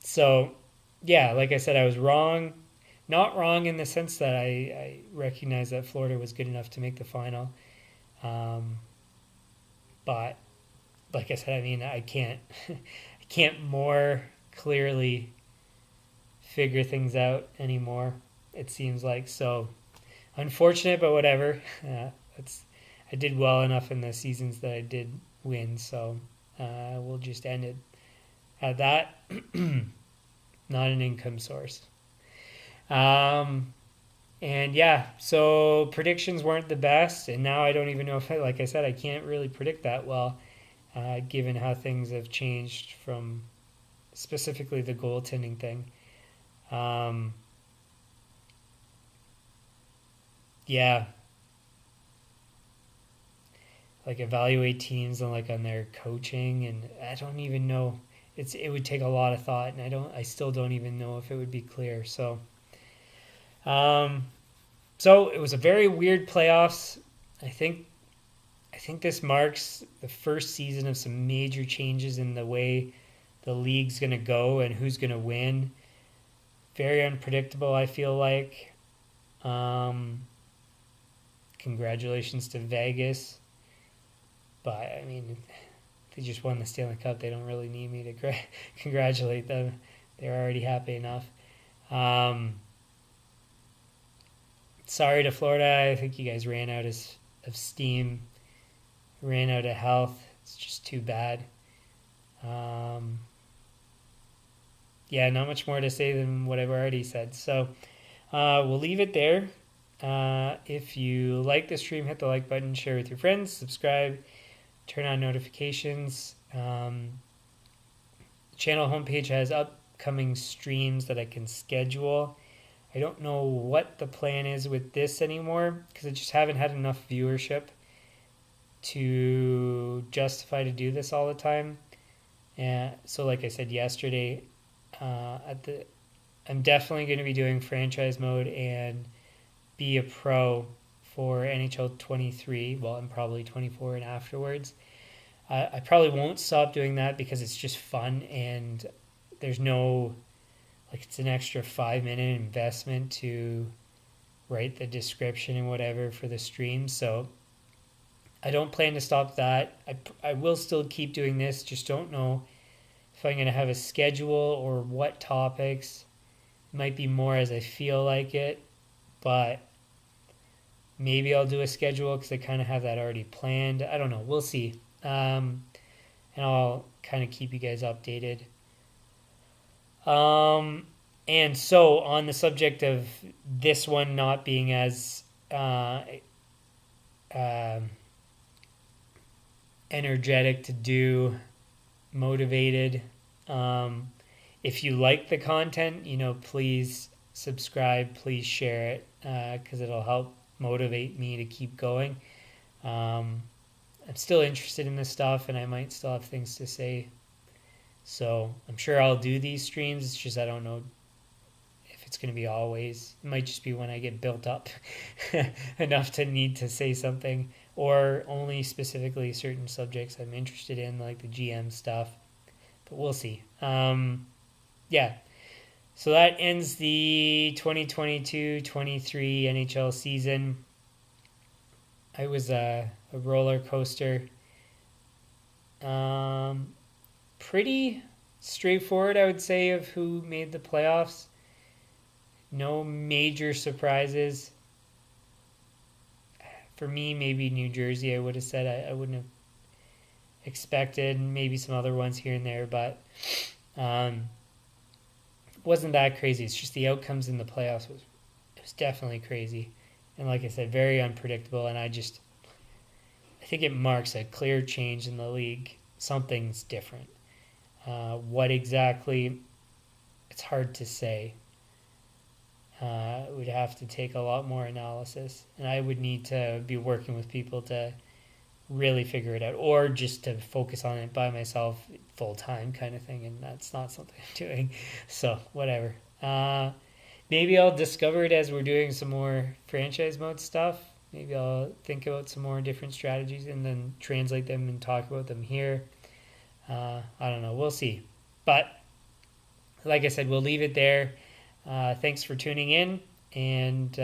So yeah, like I said, I was wrong. Not wrong in the sense that I recognize that Florida was good enough to make the final. But like I said, I mean, I can't I can't more clearly figure things out anymore. It seems like so. Unfortunate, but whatever. I did well enough in the seasons that I did win, so we'll just end it at that. Not an income source. And yeah, so predictions weren't the best, and now I don't even know if, like I said, I can't really predict that well, given how things have changed from specifically the goaltending thing. Yeah, like evaluate teams on on their coaching, and I don't even know. It would take a lot of thought, and I still don't even know if it would be clear. Um, so it was a very weird playoffs. I think I think this marks the first season of some major changes in the way the league's going to go and who's going to win. Very unpredictable, I feel like. Um, Congratulations to Vegas. But, I mean, they just won the Stanley Cup. They don't really need me to congratulate them. They're already happy enough. Sorry to Florida. I think you guys ran out of steam, ran out of health. It's just too bad. Yeah, not much more to say than what I've already said. So we'll leave it there. If you like the stream, hit the like button, share with your friends, subscribe, turn on notifications. Channel homepage has upcoming streams that I can schedule. I don't know what the plan is with this anymore because I just haven't had enough viewership to justify to do this all the time. So like I said yesterday, I'm definitely going to be doing franchise mode and be a pro for NHL 23. Well, I'm probably 24 and afterwards. I probably won't stop doing that because it's just fun and there's no, it's an extra 5-minute investment to write the description and whatever for the stream. So I don't plan to stop that. I will still keep doing this. Just don't know if I'm going to have a schedule or what topics. It might be more as I feel like it, but maybe I'll do a schedule because I kind of have that already planned. I don't know. We'll see. And I'll kind of keep you guys updated. And so on the subject of this one not being as energetic to do, motivated. If you like the content, please subscribe, please share it because it'll help motivate me to keep going. I'm still interested in this stuff and I might still have things to say. So I'm sure I'll do these streams. It's just I don't know it's going to be always. It might just be when I get built up enough to need to say something, or only specifically certain subjects I'm interested in, like the GM stuff. But we'll see. Yeah. So that ends the 2022-23 NHL season. It was a roller coaster. Pretty straightforward, I would say, of who made the playoffs. No major surprises. For me, maybe New Jersey, I would have said I wouldn't have expected. Maybe some other ones here and there, but wasn't that crazy. It's just the outcomes in the playoffs was definitely crazy. And like I said, very unpredictable. And I think it marks a clear change in the league. Something's different. What exactly, it's hard to say. It would have to take a lot more analysis. And I would need to be working with people to really figure it out, or just to focus on it by myself full time kind of thing. And that's not something I'm doing. So whatever. Maybe I'll discover it as we're doing some more franchise mode stuff. Maybe I'll think about some more different strategies and then translate them and talk about them here. I don't know. We'll see. But like I said, we'll leave it there. Thanks for tuning in, and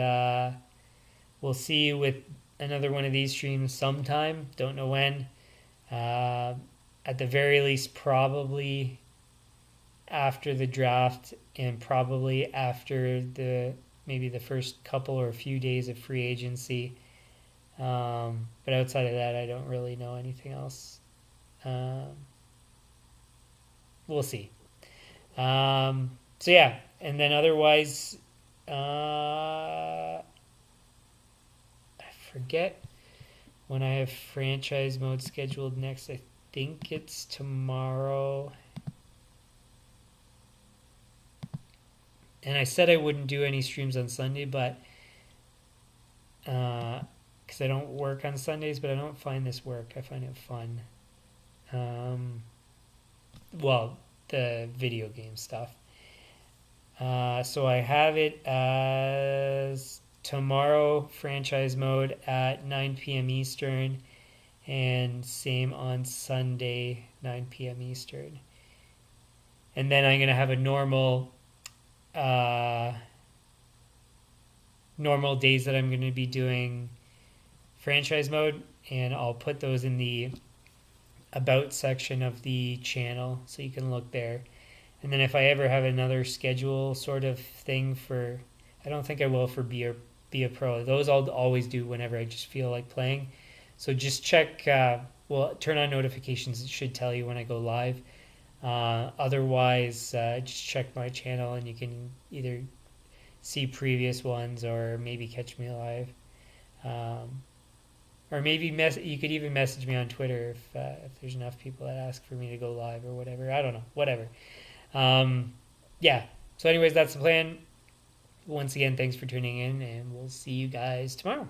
we'll see you with another one of these streams sometime. Don't know when. At the very least, probably after the draft, and probably after maybe the first couple or a few days of free agency. But outside of that, I don't really know anything else. We'll see. So yeah, and then otherwise, I forget when I have franchise mode scheduled next. I think it's tomorrow. And I said I wouldn't do any streams on Sunday, but because I don't work on Sundays, but I don't find this work. I find it fun. Well, the video game stuff. So I have it as tomorrow franchise mode at 9 p.m. Eastern, and same on Sunday, 9 p.m. Eastern. And then I'm going to have a normal days that I'm going to be doing franchise mode, and I'll put those in the about section of the channel so you can look there. And then if I ever have another schedule sort of thing for, I don't think I will for Be a Pro. Those I'll always do whenever I just feel like playing. So just check, turn on notifications. It should tell you when I go live. Otherwise, just check my channel and you can either see previous ones or maybe catch me live. Or maybe you could even message me on Twitter if there's enough people that ask for me to go live or whatever. I don't know. Whatever. Yeah. So anyways, that's the plan. Once again, thanks for tuning in, and we'll see you guys tomorrow.